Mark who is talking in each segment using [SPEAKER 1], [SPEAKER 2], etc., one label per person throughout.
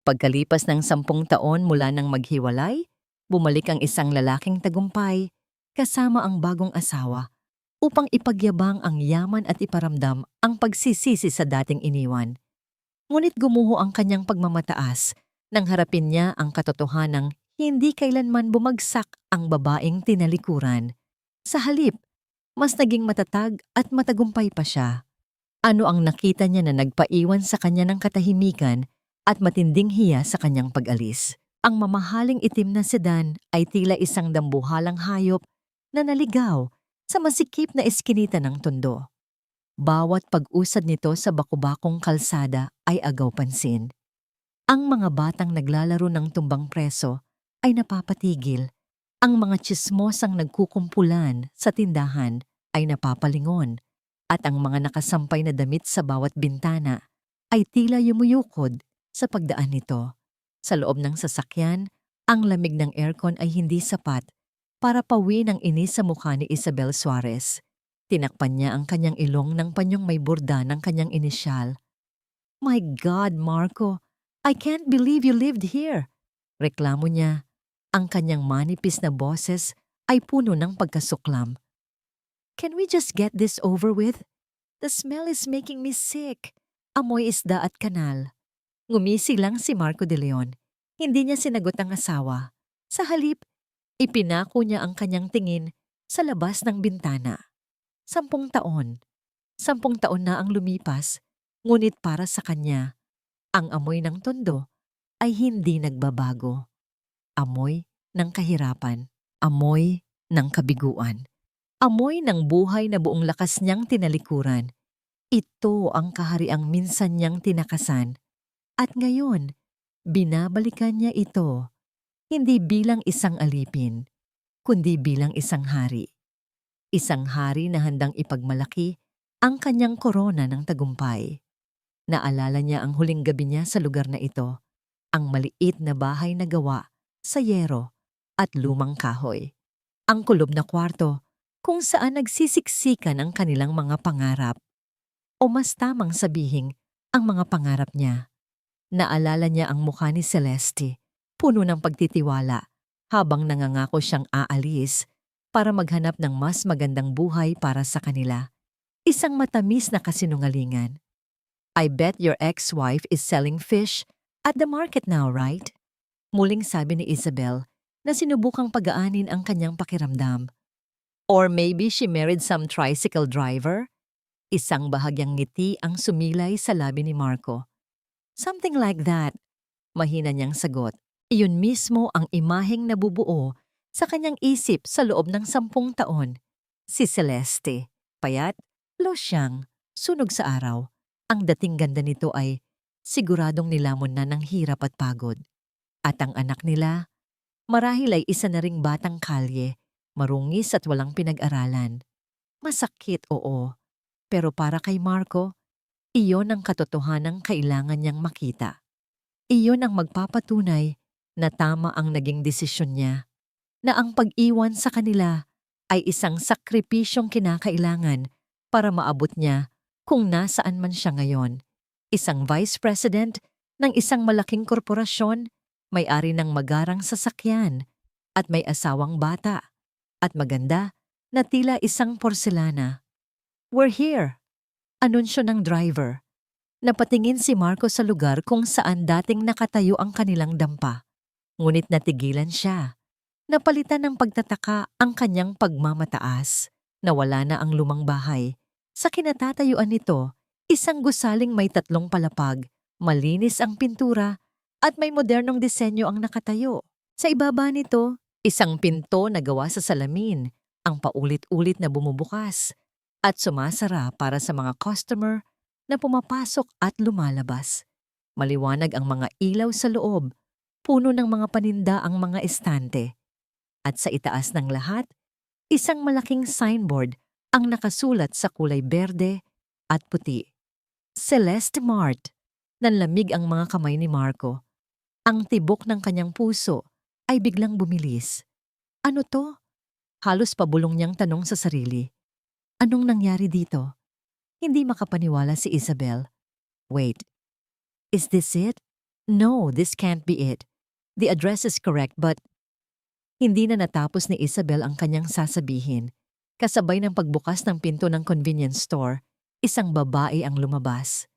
[SPEAKER 1] Pagkalipas ng 10 taon mula nang maghiwalay, bumalik ang isang lalaking tagumpay kasama ang bagong asawa upang ipagyabang ang yaman at iparamdam ang pagsisisi sa dating iniwan. Ngunit gumuho ang kanyang pagmamataas nang harapin niya ang katotohanang hindi kailanman bumagsak ang babaeng tinalikuran. Sa halip, mas naging matatag at matagumpay pa siya. Ano ang nakita niya na nagpaiwan sa kanya ng katahimikan at matinding hiya sa kanyang pag-alis? Ang mamahaling itim na sedan ay tila isang dambuhalang hayop na naligaw sa masikip na eskinita ng tondo. Bawat pag-usad nito sa bakubakong kalsada ay agaw pansin. Ang mga batang naglalaro ng tumbang preso ay napapatigil. Ang mga tsismosang nagkukumpulan sa tindahan ay napapalingon. At ang mga nakasampay na damit sa bawat bintana ay tila yumuyukod sa pagdaan nito. Sa loob ng sasakyan, ang lamig ng aircon ay hindi sapat para pawiin ang inis sa mukha ni Isabel Suarez. Tinakpan niya ang kanyang ilong ng panyong may burda ng kanyang inisyal. "My God, Marco! I can't believe you lived here!" Reklamo niya. Ang kanyang manipis na boses ay puno ng pagkasuklam. "Can we just get this over with? The smell is making me sick." Amoy isda at kanal. Ngumisi lang si Marco de Leon. Hindi niya sinagot ang asawa. Sa halip, ipinako niya ang kanyang tingin sa labas ng bintana. 10 taon. 10 taon na ang lumipas, ngunit para sa kanya, ang amoy ng tondo ay hindi nagbabago. Amoy ng kahirapan. Amoy ng kabiguan. Amoy ng buhay na buong lakas niyang tinalikuran. Ito ang kahariang minsan niyang tinakasan. At ngayon, binabalikan niya ito, hindi bilang isang alipin, kundi bilang isang hari. Isang hari na handang ipagmalaki ang kanyang korona ng tagumpay. Naalala niya ang huling gabi niya sa lugar na ito, ang maliit na bahay na gawa sa yero at lumang kahoy. Ang kulob na kwarto kung saan nagsisiksikan ang kanilang mga pangarap. O mas tamang sabihing ang mga pangarap niya. Naalala niya ang mukha ni Celeste, puno ng pagtitiwala, habang nangangako siyang aalis para maghanap ng mas magandang buhay para sa kanila. Isang matamis na kasinungalingan. "I bet your ex-wife is selling fish at the market now, right?" Muling sabi ni Isabel na sinubukang pagaanin ang kanyang pakiramdam. "Or maybe she married some tricycle driver?" Isang bahagyang ngiti ang sumilay sa labi ni Marco. "Something like that," mahina niyang sagot. Iyon mismo ang imaheng nabubuo sa kanyang isip sa loob ng 10 taon. Si Celeste, payat, losyang, sunog sa araw. Ang dating ganda nito ay siguradong nilamon na ng hirap at pagod. At ang anak nila, marahil ay isa na ring batang kalye, marungis at walang pinag-aralan. Masakit, oo. Pero para kay Marco, iyon ang katotohanang kailangan niyang makita. Iyon ang magpapatunay na tama ang naging desisyon niya, na ang pag-iwan sa kanila ay isang sakripisyong kinakailangan para maabot niya kung nasaan man siya ngayon. Isang vice president ng isang malaking korporasyon, may-ari ng magarang sasakyan, at may asawang bata, at maganda na tila isang porselana. "We're here," anunsyo ng driver. Napatingin si Marco sa lugar kung saan dating nakatayo ang kanilang dampa. Ngunit natigilan siya. Napalitan ng pagtataka ang kanyang pagmamataas. Nawala na ang lumang bahay. Sa kinatatayuan nito, isang gusaling may 3 palapag, malinis ang pintura, at may modernong disenyo ang nakatayo. Sa ibaba nito, isang pinto na gawa sa salamin, ang paulit-ulit na bumubukas at sumasara para sa mga customer na pumapasok at lumalabas. Maliwanag ang mga ilaw sa loob, puno ng mga paninda ang mga estante. At sa itaas ng lahat, isang malaking signboard ang nakasulat sa kulay berde at puti. Celeste Mart. Nanlamig ang mga kamay ni Marco. Ang tibok ng kanyang puso ay biglang bumilis. Ano to? Halos pabulong niyang tanong sa sarili. Anong nangyari dito? Hindi makapaniwala si Isabel. Wait, is this it? No, this can't be it. The address is correct but hindi na natapos ni Isabel ang kanyang sasabihin. Kasabay ng pagbukas ng pinto ng convenience store, isang babae ang lumabas.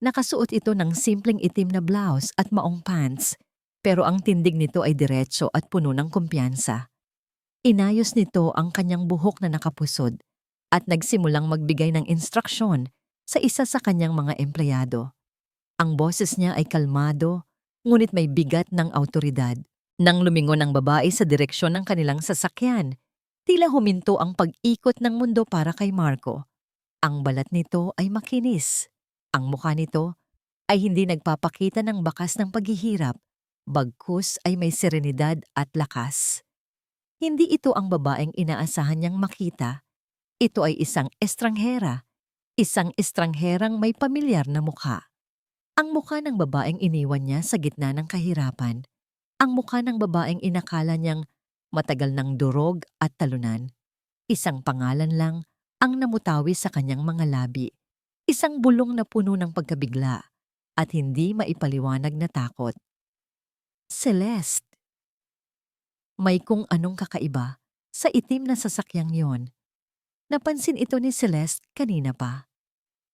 [SPEAKER 1] Nakasuot ito ng simpleng itim na blouse at maong pants, pero ang tindig nito ay diretso at puno ng kumpiyansa. Inayos nito ang kanyang buhok na nakapusod at nagsimulang magbigay ng instruksyon sa isa sa kanyang mga empleyado. Ang boses niya ay kalmado, ngunit may bigat ng awtoridad. Nang lumingon ang babae sa direksyon ng kanilang sasakyan, tila huminto ang pag-ikot ng mundo para kay Marco. Ang balat nito ay makinis. Ang mukha nito ay hindi nagpapakita ng bakas ng paghihirap, bagkus ay may serenidad at lakas. Hindi ito ang babaeng inaasahan niyang makita. Ito ay isang estrangherang may pamilyar na mukha. Ang mukha ng babaeng iniwan niya sa gitna ng kahirapan. Ang mukha ng babaeng inakala niyang matagal ng durog at talunan. Isang pangalan lang ang namutawi sa kanyang mga labi. Isang bulong na puno ng pagkabigla at hindi maipaliwanag na takot. Celeste. May kung anong kakaiba sa itim na sasakyang yon. Napansin ito ni Celeste kanina pa.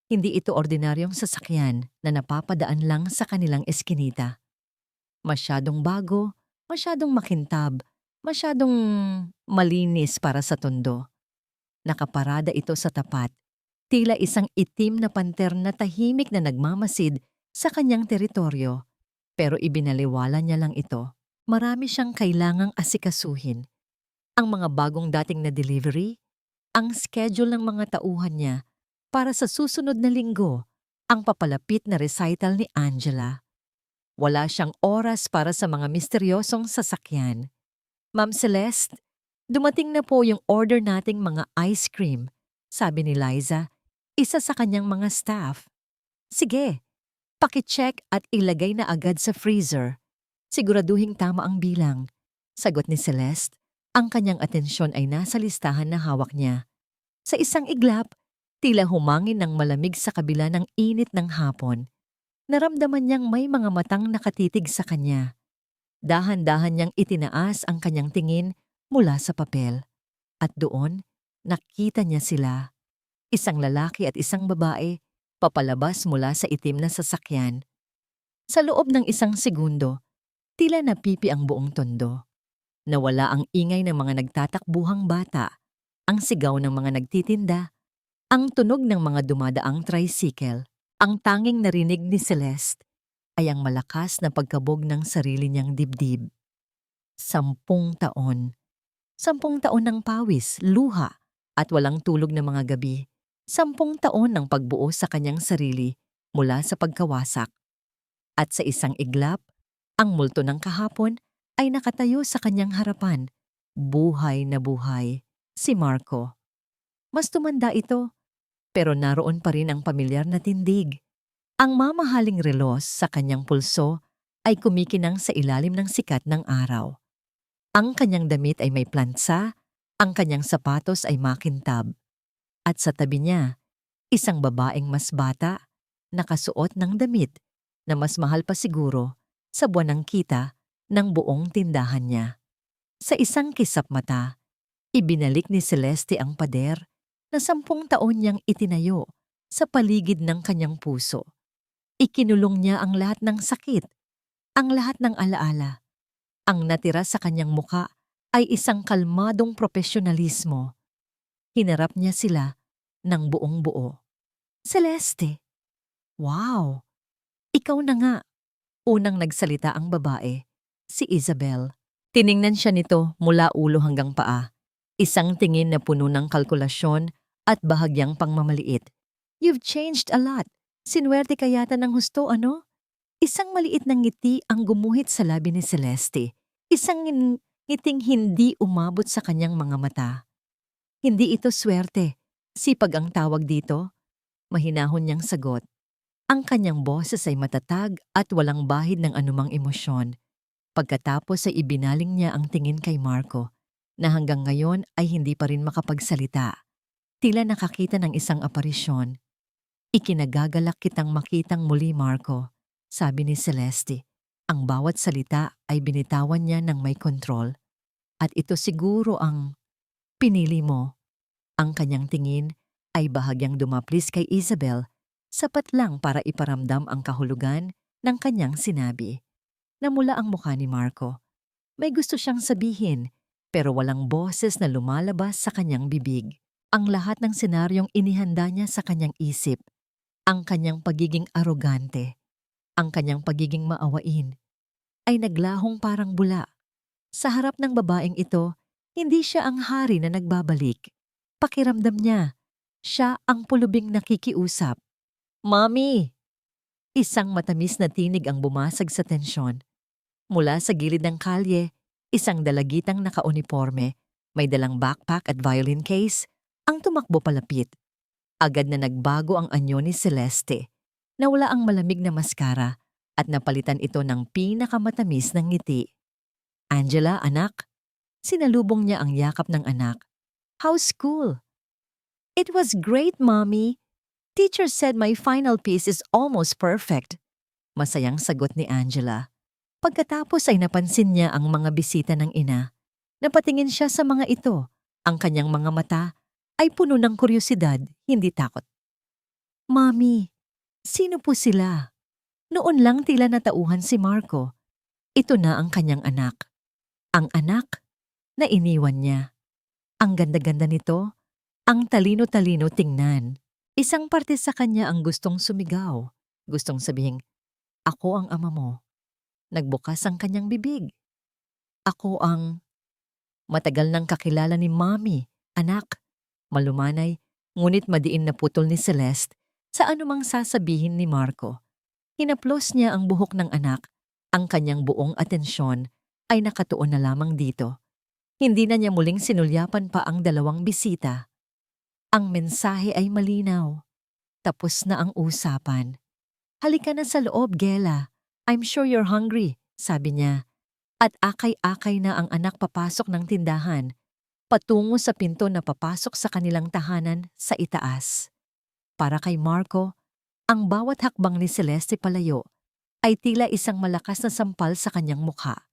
[SPEAKER 1] Hindi ito ordinaryong sasakyan na napapadaan lang sa kanilang eskinita. Masyadong bago, masyadong makintab, masyadong malinis para sa tondo. Nakaparada ito sa tapat, tila isang itim na panter na tahimik na nagmamasid sa kanyang teritoryo. Pero ibinaliwala niya lang ito. Marami siyang kailangang asikasuhin. Ang mga bagong dating na delivery, ang schedule ng mga tauhan niya para sa susunod na linggo, ang papalapit na recital ni Angela. Wala siyang oras para sa mga misteryosong sasakyan. Ma'am Celeste, dumating na po yung order nating mga ice cream, sabi ni Liza, isa sa kanyang mga staff. Sige, paki-check at ilagay na agad sa freezer. Siguraduhing tama ang bilang. Sagot ni Celeste, ang kanyang atensyon ay nasa listahan na hawak niya. Sa isang iglap, tila humangin ng malamig sa kabila ng init ng hapon. Naramdaman niyang may mga matang nakatitig sa kanya. Dahan-dahan niyang itinaas ang kanyang tingin mula sa papel. At doon, nakita niya sila. Isang lalaki at isang babae, papalabas mula sa itim na sasakyan. Sa loob ng isang segundo, tila napipi ang buong tondo. Nawala ang ingay ng mga nagtatakbuhang bata, ang sigaw ng mga nagtitinda, ang tunog ng mga dumadaang tricycle. Ang tanging narinig ni Celeste ay ang malakas na pagkabog ng sarili niyang dibdib. 10 taon. 10 taon ng pawis, luha, at walang tulog na mga gabi. 10 taon ng pagbuo sa kanyang sarili mula sa pagkawasak. At sa isang iglap, ang multo ng kahapon ay nakatayo sa kanyang harapan. Buhay na buhay, si Marco. Mas tumanda ito, pero naroon pa rin ang pamilyar na tindig. Ang mamahaling relos sa kanyang pulso ay kumikinang sa ilalim ng sikat ng araw. Ang kanyang damit ay may plansa, ang kanyang sapatos ay makintab. At sa tabi niya, isang babaeng mas bata, nakasuot ng damit na mas mahal pa siguro sa buwan ng kita ng buong tindahan niya. Sa isang kisap mata, ibinalik ni Celeste ang pader na 10 taon niyang itinayo sa paligid ng kanyang puso. Ikinulong niya ang lahat ng sakit, ang lahat ng alaala. Ang natira sa kanyang muka ay isang kalmadong profesionalismo. Hinarap niya sila ng buong buo. Celeste, wow! Ikaw na nga. Unang nagsalita ang babae, si Isabel. Tiningnan siya nito mula ulo hanggang paa. Isang tingin na puno ng kalkulasyon at bahagyang pangmamaliit. You've changed a lot. Sinwerte ka yata ng husto, ano? Isang maliit na ngiti ang gumuhit sa labi ni Celeste. Isang ngiting hindi umabot sa kanyang mga mata. Hindi ito swerte. Sipag ang tawag dito. Mahinahon niyang sagot. Ang kanyang boses ay matatag at walang bahid ng anumang emosyon. Pagkatapos ay ibinaling niya ang tingin kay Marco, na hanggang ngayon ay hindi pa rin makapagsalita. Tila nakakita ng isang aparisyon. Ikinagagalak kitang makitang muli, Marco, sabi ni Celeste. Ang bawat salita ay binitawan niya ng may kontrol. At ito siguro ang pinili mo. Ang kanyang tingin ay bahagyang dumaplis kay Isabel, sapat lang para iparamdam ang kahulugan ng kanyang sinabi. Namula ang mukha ni Marco. May gusto siyang sabihin, pero walang boses na lumalabas sa kanyang bibig. Ang lahat ng senaryong inihanda niya sa kanyang isip. Ang kanyang pagiging arogante, ang kanyang pagiging maawain, ay naglahong parang bula. Sa harap ng babaeng ito, hindi siya ang hari na nagbabalik. Pakiramdam niya, siya ang pulubing nakikiusap. Mommy! Isang matamis na tinig ang bumasag sa tensyon. Mula sa gilid ng kalye, isang dalagitang nakauniforme, may dalang backpack at violin case, ang tumakbo palapit. Agad na nagbago ang anyo ni Celeste. Nawala ang malamig na maskara at napalitan ito ng pinakamatamis ng ngiti. Angela, anak. Sinalubong niya ang yakap ng anak. How's school? It was great, Mommy. Teacher said my final piece is almost perfect. Masayang sagot ni Angela. Pagkatapos ay napansin niya ang mga bisita ng ina. Napatingin siya sa mga ito. Ang kanyang mga mata ay puno ng kuryosidad, hindi takot. Mommy, sino po sila? Noon lang tila natauhan si Marco. Ito na ang kanyang anak. Ang anak na iniwan niya. Ang ganda-ganda nito, ang talino-talino tingnan. Isang parte sa kanya ang gustong sumigaw. Gustong sabihing, ako ang ama mo. Nagbukas ang kanyang bibig. Ako ang matagal nang kakilala ni Mommy, anak. Malumanay, ngunit madiin na putol ni Celeste sa anumang sasabihin ni Marco. Hinaplos niya ang buhok ng anak. Ang kanyang buong atensyon ay nakatuon na lamang dito. Hindi na niya muling sinulyapan pa ang dalawang bisita. Ang mensahe ay malinaw. Tapos na ang usapan. Halika na sa loob, Gela. I'm sure you're hungry, sabi niya. At akay-akay na ang anak papasok ng tindahan, patungo sa pinto na papasok sa kanilang tahanan sa itaas. Para kay Marco, ang bawat hakbang ni Celeste palayo ay tila isang malakas na sampal sa kanyang mukha.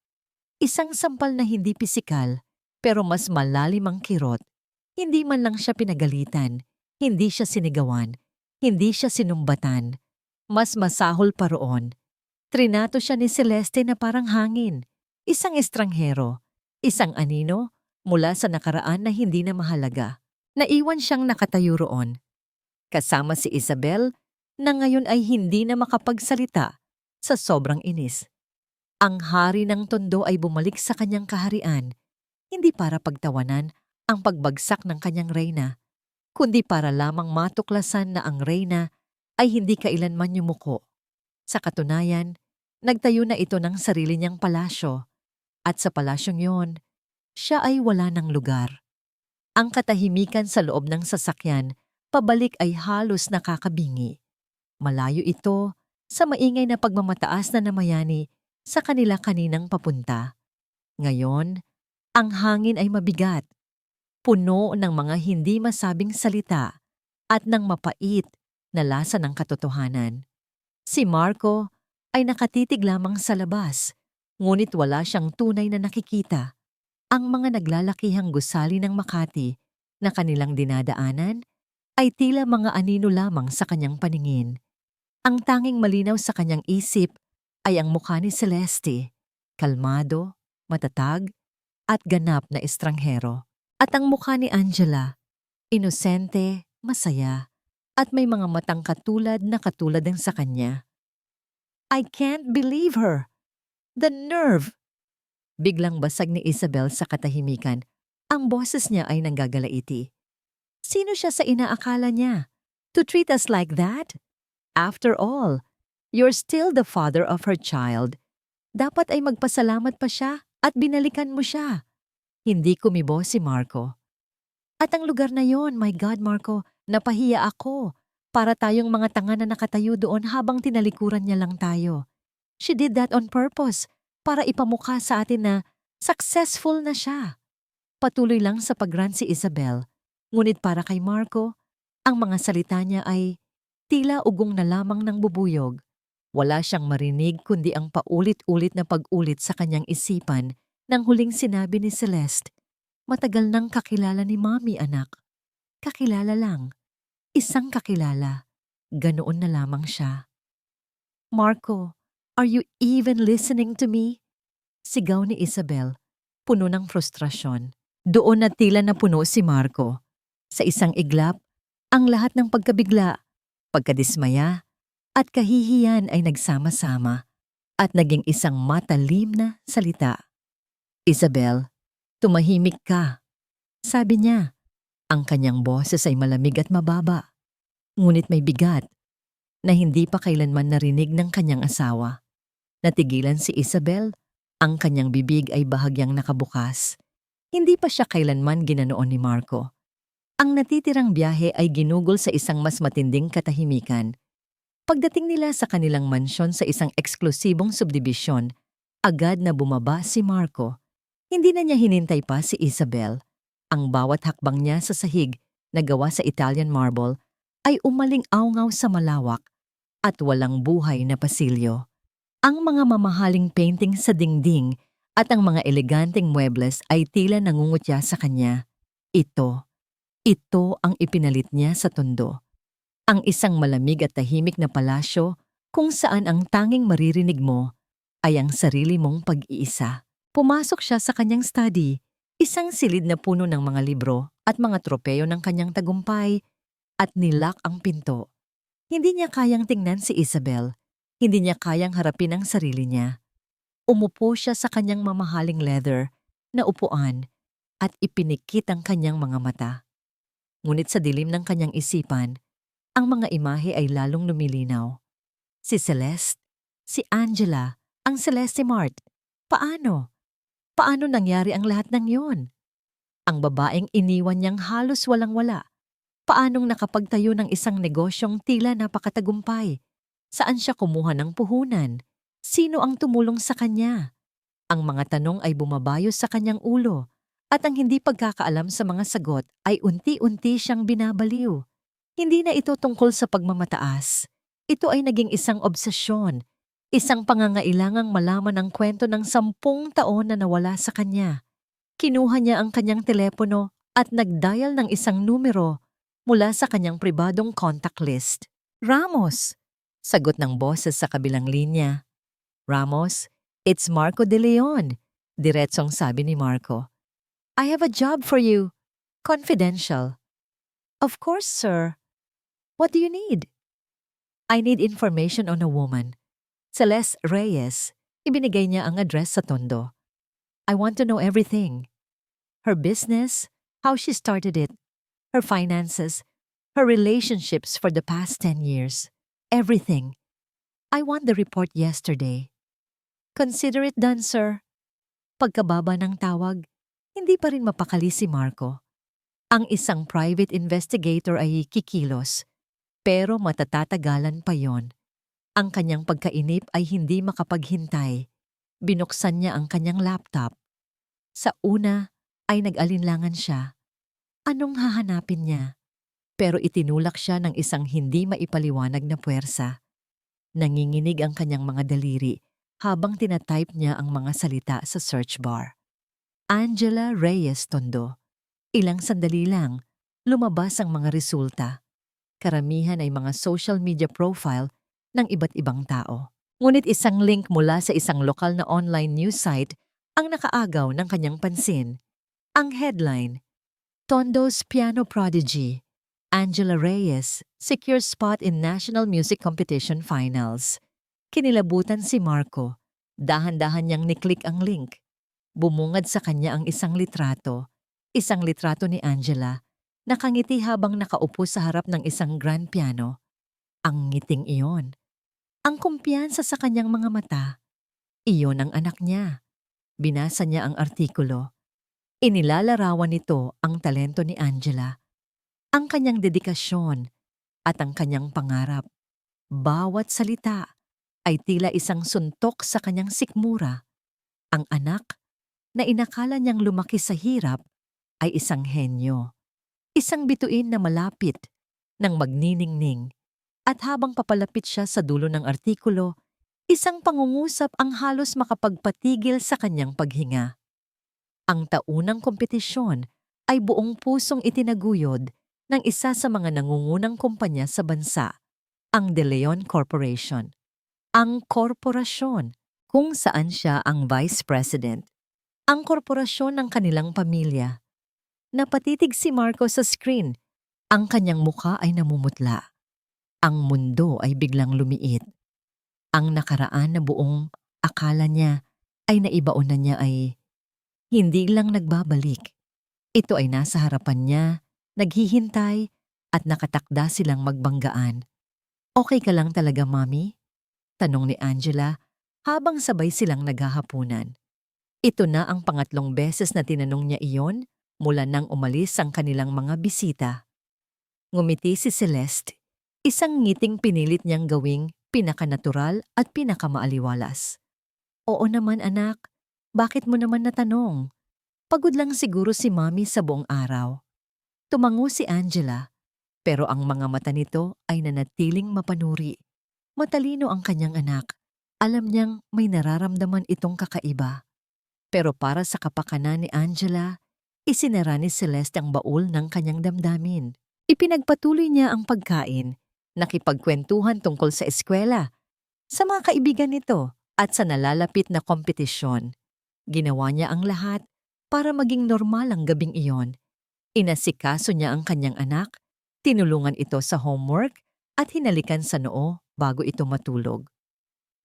[SPEAKER 1] Isang sampal na hindi pisikal, pero mas malalim ang kirot. Hindi man lang siya pinagalitan, hindi siya sinigawan, hindi siya sinumbatan. Mas masahol pa roon. Trinato siya ni Celeste na parang hangin, isang estranghero, isang anino mula sa nakaraan na hindi na mahalaga. Naiwan siyang nakatayo roon. Kasama si Isabel na ngayon ay hindi na makapagsalita sa sobrang inis. Ang hari ng tondo ay bumalik sa kanyang kaharian, hindi para pagtawanan ang pagbagsak ng kanyang reyna, kundi para lamang matuklasan na ang reyna ay hindi kailanman yumuko. Sa katunayan, nagtayo na ito ng sarili niyang palasyo, at sa palasyong yon, siya ay wala ng lugar. Ang katahimikan sa loob ng sasakyan, pabalik ay halos nakakabingi. Malayo ito sa maingay na pagmamataas na namayani sa kanila kaninang papunta. Ngayon, ang hangin ay mabigat, puno ng mga hindi masabing salita at ng mapait na lasa ng katotohanan. Si Marco ay nakatitig lamang sa labas, ngunit wala siyang tunay na nakikita. Ang mga naglalakihang gusali ng Makati na kanilang dinadaanan ay tila mga anino lamang sa kanyang paningin. Ang tanging malinaw sa kanyang isip ay ang mukha ni Celeste, kalmado, matatag, at ganap na estranghero. At ang mukha ni Angela, inosente, masaya, at may mga matang katulad na katulad ng sa kanya. I can't believe her! The nerve! Biglang basag ni Isabel sa katahimikan. Ang boses niya ay nanggagalaiti. Sino siya sa inaakala niya? To treat us like that? After all, you're still the father of her child. Dapat ay magpasalamat pa siya at binalikan mo siya. Hindi kumibo si Marco. At ang lugar na yon, my God, Marco, napahiya ako. Para tayong mga tanga na nakatayo doon habang tinalikuran niya lang tayo. She did that on purpose, para ipamukha sa atin na successful na siya. Patuloy lang sa pag-rant si Isabel, ngunit para kay Marco, ang mga salita niya ay tila ugong na lamang ng bubuyog. Wala siyang marinig kundi ang paulit-ulit na pag-ulit sa kanyang isipan nang huling sinabi ni Celeste, "Matagal nang kakilala ni Mommy, anak." Kakilala lang. Isang kakilala. Ganoon na lamang siya. "Marco, are you even listening to me?" Sigaw ni Isabel, puno ng frustrasyon. Doon na tila napuno si Marco. Sa isang iglap, ang lahat ng pagkabigla, pagkadismaya, at kahihiyan ay nagsama-sama at naging isang matalim na salita. "Isabel, tumahimik ka." Sabi niya. Ang kanyang boses ay malamig at mababa, ngunit may bigat na hindi pa kailanman narinig ng kanyang asawa. Natigilan si Isabel, ang kanyang bibig ay bahagyang nakabukas. Hindi pa siya kailanman ginanoon ni Marco. Ang natitirang biyahe ay ginugol sa isang mas matinding katahimikan. Pagdating nila sa kanilang mansyon sa isang eksklusibong subdibisyon, agad na bumaba si Marco. Hindi na niya hinintay pa si Isabel. Ang bawat hakbang niya sa sahig na gawa sa Italian marble ay umaling-awngaw sa malawak at walang buhay na pasilyo. Ang mga mamahaling painting sa dingding at ang mga eleganteng muebles ay tila nangungutya sa kanya. Ito ang ipinalit niya sa tondo. Ang isang malamig at tahimik na palasyo kung saan ang tanging maririnig mo ay ang sarili mong pag-iisa. Pumasok siya sa kanyang study, isang silid na puno ng mga libro at mga tropeyo ng kanyang tagumpay, at nilak ang pinto. Hindi niya kayang tingnan si Isabel. Hindi niya kayang harapin ang sarili niya. Umupo siya sa kanyang mamahaling leather na upuan at ipinikit ang kanyang mga mata. Ngunit sa dilim ng kanyang isipan, ang mga imahe ay lalong lumilinaw. Si Celeste, si Angela, ang Celeste Mart. Paano? Paano nangyari ang lahat ng yun? Ang babaeng iniwan niyang halos walang-wala. Paanong nakapagtayo ng isang negosyong tila napakatagumpay? Saan siya kumuha ng puhunan? Sino ang tumulong sa kanya? Ang mga tanong ay bumabayo sa kanyang ulo, at ang hindi pagkakaalam sa mga sagot ay unti-unti siyang binabaliw. Hindi na ito tungkol sa pagmamataas. Ito ay naging isang obsesyon, isang pangangailangang malaman ang kwento ng 10 taon na nawala sa kanya. Kinuha niya ang kanyang telepono at nag-dial ng isang numero mula sa kanyang pribadong contact list. "Ramos!" Sagot ng boses sa kabilang linya. "Ramos, it's Marco De Leon," diretsong sabi ni Marco. "I have a job for you. Confidential." "Of course, sir. What do you need?" "I need information on a woman. Celeste Reyes." Ibinigay niya ang address sa tondo. "I want to know everything. Her business, how she started it, her finances, her relationships for the past 10 years. Everything. I want the report yesterday." "Consider it done, sir." Pagkababa ng tawag, hindi pa rin mapakali si Marco. Ang isang private investigator ay kikilos, pero matatatagalan pa yon. Ang kanyang pagkainip ay hindi makapaghintay. Binuksan niya ang kanyang laptop. Sa una ay nag-alinlangan siya. Anong hahanapin niya? Pero itinulak siya ng isang hindi maipaliwanag na puwersa. Nanginginig ang kanyang mga daliri habang tinatype niya ang mga salita sa search bar. Angela Reyes Tondo. Ilang sandali lang, lumabas ang mga resulta. Karamihan ay mga social media profile ng iba't ibang tao. Ngunit isang link mula sa isang lokal na online news site ang nakaagaw ng kanyang pansin. Ang headline, "Tondo's Piano Prodigy, Angela Reyes secures spot in National Music Competition Finals." Kinilabutan si Marco. Dahan-dahan niyang niklik ang link. Bumungad sa kanya ang isang litrato ni Angela, nakangiti habang nakaupo sa harap ng isang grand piano. Ang ngiting iyon, ang kumpiyansa sa kanyang mga mata, iyon ang anak niya. Binasa niya ang artikulo. Inilalarawan nito ang talento ni Angela, ang kanyang dedikasyon at ang kanyang pangarap. Bawat salita ay tila isang suntok sa kanyang sikmura. Ang anak, na inakala niyang lumaki sa hirap, ay isang henyo. Isang bituin na malapit, ng magniningning, At habang papalapit siya sa dulo ng artikulo, isang pangungusap ang halos makapagpatigil sa kanyang paghinga. Ang taunang kompetisyon ay buong pusong itinaguyod ng isa sa mga nangungunang kumpanya sa bansa, ang De Leon Corporation. Ang korporasyon kung saan siya ang vice president. Ang korporasyon ng kanilang pamilya. Napatitig si Marco sa screen. Ang kanyang mukha ay namumutla. Ang mundo ay biglang lumiit. Ang nakaraan na buong akala niya ay naibaon na niya ay hindi lang nagbabalik. Ito ay nasa harapan niya, naghihintay at nakatakda silang magbanggaan. Okay ka lang talaga, Mami? Tanong ni Angela habang sabay silang naghahapunan. Ito na ang pangatlong beses na tinanong niya iyon mula nang umalis ang kanilang mga bisita. Ngumiti si Celeste, isang ngiting pinilit niyang gawing pinakanatural at pinakamaaliwalas. Oo naman anak, bakit mo naman natanong? Pagod lang siguro si Mami sa buong araw. Tumango si Angela, pero ang mga mata nito ay nanatiling mapanuri. Matalino ang kanyang anak. Alam niyang may nararamdaman itong kakaiba. Pero para sa kapakanan ni Angela, isinara ni Celeste ang baul ng kanyang damdamin. Ipinagpatuloy niya ang pagkain, nakipagkwentuhan tungkol sa eskwela, sa mga kaibigan nito at sa nalalapit na kompetisyon. Ginawa niya ang lahat para maging normal ang gabing iyon. Inasikaso niya ang kanyang anak, tinulungan ito sa homework at hinalikan sa noo bago ito matulog.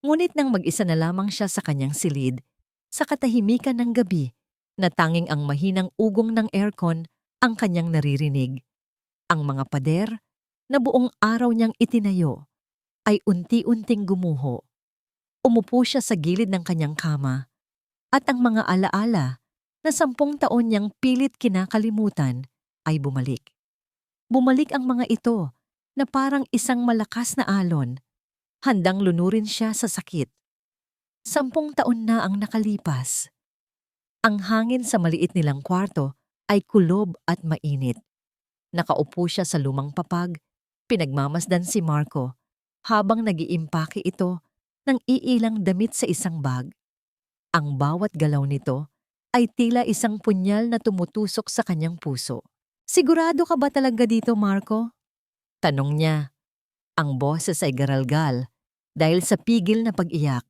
[SPEAKER 1] Ngunit nang mag-isa na lamang siya sa kanyang silid, sa katahimikan ng gabi, na tanging ang mahinang ugong ng aircon ang kanyang naririnig. Ang mga pader na buong araw niyang itinayo ay unti-unting gumuho. Umupo siya sa gilid ng kanyang kama at ang mga alaala na 10 taon niyang pilit kinakalimutan ay bumalik. Bumalik ang mga ito na parang isang malakas na alon, handang lunurin siya sa sakit. 10 taon na ang nakalipas. Ang hangin sa maliit nilang kwarto ay kulob at mainit. Nakaupo siya sa lumang papag, pinagmamasdan si Marco habang nag-iimpake ito ng iilang damit sa isang bag. Ang bawat galaw nito ay tila isang punyal na tumutusok sa kanyang puso. Sigurado ka ba talaga dito, Marco? Tanong niya. Ang boses ay garalgal dahil sa pigil na pag-iyak.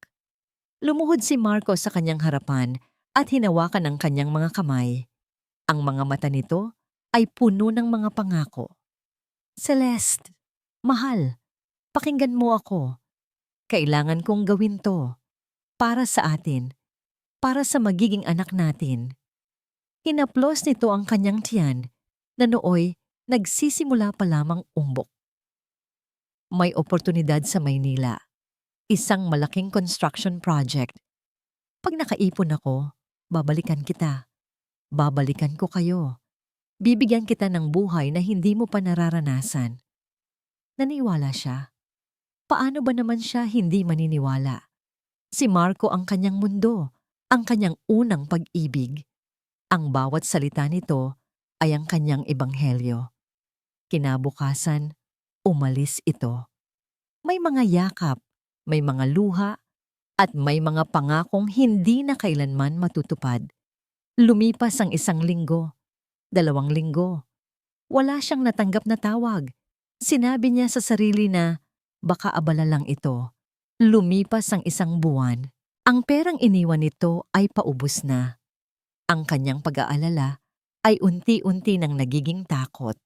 [SPEAKER 1] Lumuhod si Marco sa kanyang harapan at hinawakan ang kanyang mga kamay. Ang mga mata nito ay puno ng mga pangako. Celeste, mahal, pakinggan mo ako. Kailangan kong gawin to. Para sa atin. Para sa magiging anak natin. Hinaplos nito ang kanyang tiyan na nooy nagsisimula pa lamang umbok. May oportunidad sa Maynila. Isang malaking construction project. Pag nakaipon ako, babalikan kita. Babalikan ko kayo. Bibigyan kita ng buhay na hindi mo pa nararanasan. Naniwala siya. Paano ba naman siya hindi maniniwala? Si Marco ang kanyang mundo, ang kanyang unang pag-ibig. Ang bawat salita nito ay ang kanyang ebanghelyo. Kinabukasan, umalis ito. May mga yakap, may mga luha, at may mga pangakong hindi na kailanman matutupad. Lumipas ang 1 linggo, 2 linggo. Wala siyang natanggap na tawag. Sinabi niya sa sarili na baka abala lang ito. Lumipas ang 1 buwan. Ang perang iniwan nito ay paubos na. Ang kanyang pag-aalala ay unti-unti nang nagiging takot.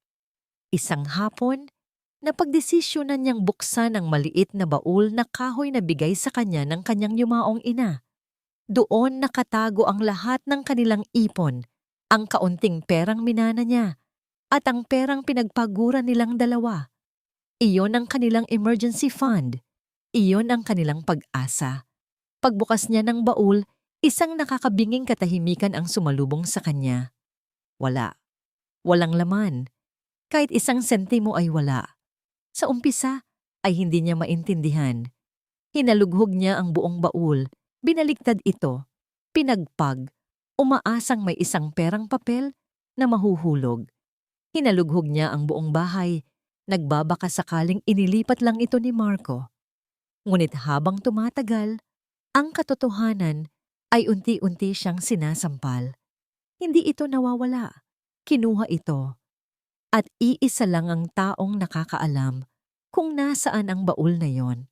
[SPEAKER 1] Isang hapon, napagdesisyonan niyang buksan ang maliit na baul na kahoy na bigay sa kanya ng kanyang yumaong ina. Doon nakatago ang lahat ng kanilang ipon, ang kaunting perang minana niya, at ang perang pinagpaguran nilang dalawa. Iyon ang kanilang emergency fund. Iyon ang kanilang pag-asa. Pagbukas niya ng baul, isang nakakabinging katahimikan ang sumalubong sa kanya. Wala. Walang laman. Kahit 1 sentimo ay wala. Sa umpisa ay hindi niya maintindihan. Hinalughog niya ang buong baul, binaliktad ito, pinagpag, umaasang may 1 perang papel na mahuhulog. Hinalughog niya ang buong bahay, Nagbabaka sakaling inilipat lang ito ni Marco. Ngunit habang tumatagal, ang katotohanan ay unti-unti siyang sinasampal. Hindi ito nawawala. Kinuha ito. At iisa lang ang taong nakakaalam kung nasaan ang baul na yon.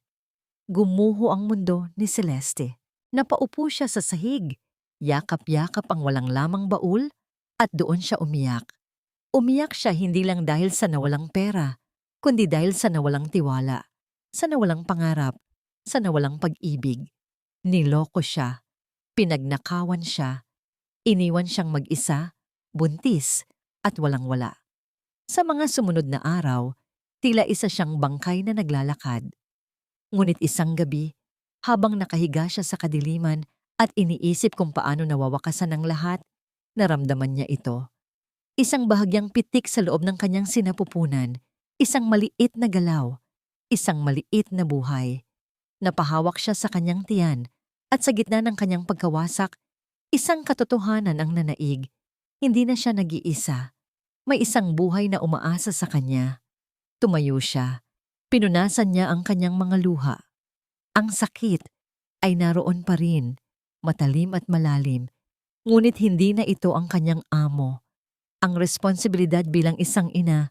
[SPEAKER 1] Gumuho ang mundo ni Celeste. Napaupo siya sa sahig. Yakap-yakap ang walang lamang baul at doon siya umiyak. Umiyak siya hindi lang dahil sa nawalang pera, kundi dahil sa nawalang tiwala, sa nawalang pangarap, sa nawalang pag-ibig. Niloko siya, pinagnakawan siya, iniwan siyang mag-isa, buntis at walang-wala. Sa mga sumunod na araw, tila isa siyang bangkay na naglalakad. Ngunit isang gabi, habang nakahiga siya sa kadiliman at iniisip kung paano nawawakasan ang lahat, naramdaman niya ito. Isang bahagyang pitik sa loob ng kanyang sinapupunan, isang maliit na galaw, isang maliit na buhay. Napahawak siya sa kanyang tiyan at sa gitna ng kanyang pagkawasak, isang katotohanan ang nanaig. Hindi na siya nag-iisa. May isang buhay na umaasa sa kanya. Tumayo siya. Pinunasan niya ang kanyang mga luha. Ang sakit ay naroon pa rin, matalim at malalim, ngunit hindi na ito ang kanyang amo. Ang responsibilidad bilang isang ina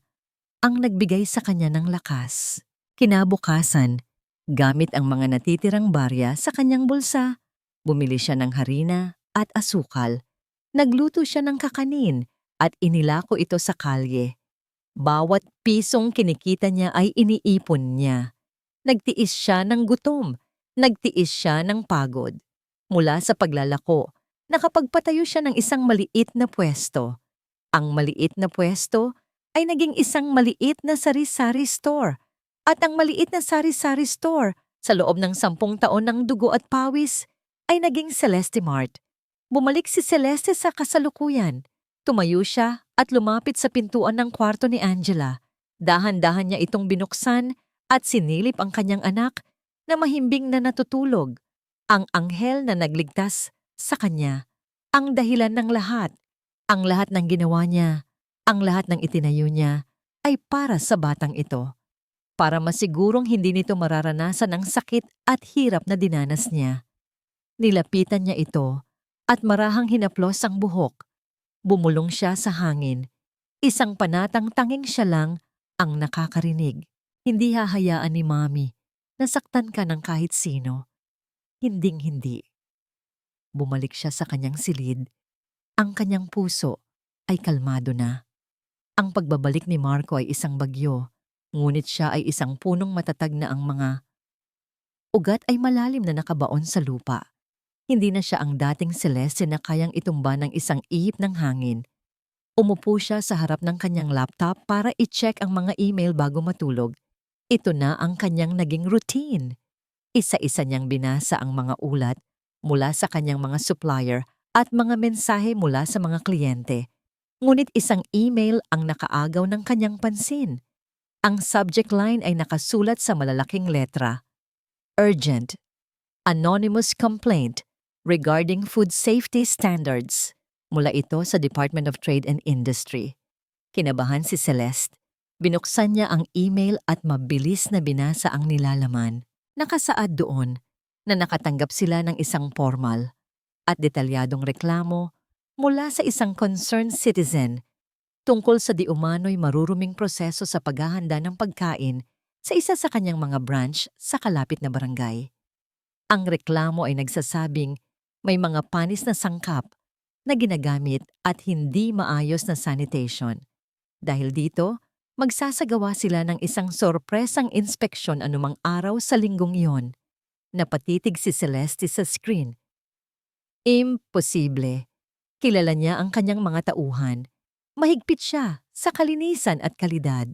[SPEAKER 1] ang nagbigay sa kanya ng lakas. Kinabukasan, gamit ang mga natitirang barya sa kanyang bulsa, bumili siya ng harina at asukal. Nagluto siya ng kakanin at inilako ito sa kalye. Bawat pisong kinikita niya ay iniipon niya. Nagtiis siya ng gutom, nagtiis siya ng pagod. Mula sa paglalako, nakapagpatayo siya ng isang maliit na pwesto. Ang maliit na pwesto ay naging isang maliit na sari-sari store. At ang maliit na sari-sari store sa loob ng 10 taon ng dugo at pawis ay naging Celeste Mart. Bumalik si Celeste sa kasalukuyan. Tumayo siya at lumapit sa pintuan ng kwarto ni Angela. Dahan-dahan niya itong binuksan at sinilip ang kanyang anak na mahimbing na natutulog. Ang anghel na nagligtas sa kanya. Ang dahilan ng lahat. Ang lahat ng ginawa niya, ang lahat ng itinayo niya ay para sa batang ito. Para masigurong hindi nito mararanasan ang sakit at hirap na dinanas niya. Nilapitan niya ito at marahang hinaplos ang buhok. Bumulong siya sa hangin. Isang panatang tanging siya lang ang nakakarinig. Hindi hahayaan ni Mami na saktan ka ng kahit sino. Hinding-hindi. Bumalik siya sa kanyang silid. Ang kanyang puso ay kalmado na. Ang pagbabalik ni Marco ay isang bagyo, ngunit siya ay isang punong matatag na ang mga ugat ay malalim na nakabaon sa lupa. Hindi na siya ang dating Celeste na kayang itumba ng isang ihip ng hangin. Umupo siya sa harap ng kanyang laptop para i-check ang mga email bago matulog. Ito na ang kanyang naging routine. Isa-isa niyang binasa ang mga ulat mula sa kanyang mga supplier at mga mensahe mula sa mga kliyente. Ngunit isang email ang nakaagaw ng kanyang pansin. Ang subject line ay nakasulat sa malalaking letra. Urgent. Anonymous complaint regarding food safety standards. Mula ito sa Department of Trade and Industry. Kinabahan si Celeste. Binuksan niya ang email at mabilis na binasa ang nilalaman. Nakasaad doon na nakatanggap sila ng isang formal at detalyadong reklamo mula sa isang concerned citizen tungkol sa di umano'y maruruming proseso sa paghahanda ng pagkain sa isa sa kanyang mga branch sa kalapit na barangay. Ang reklamo ay nagsasabing may mga panis na sangkap na ginagamit at hindi maayos na sanitation. Dahil dito, magsasagawa sila ng isang sorpresang inspeksyon anumang araw sa linggong iyon. Napatitig si Celeste sa screen. Imposible. Kilala niya ang kanyang mga tauhan. Mahigpit siya sa kalinisan at kalidad.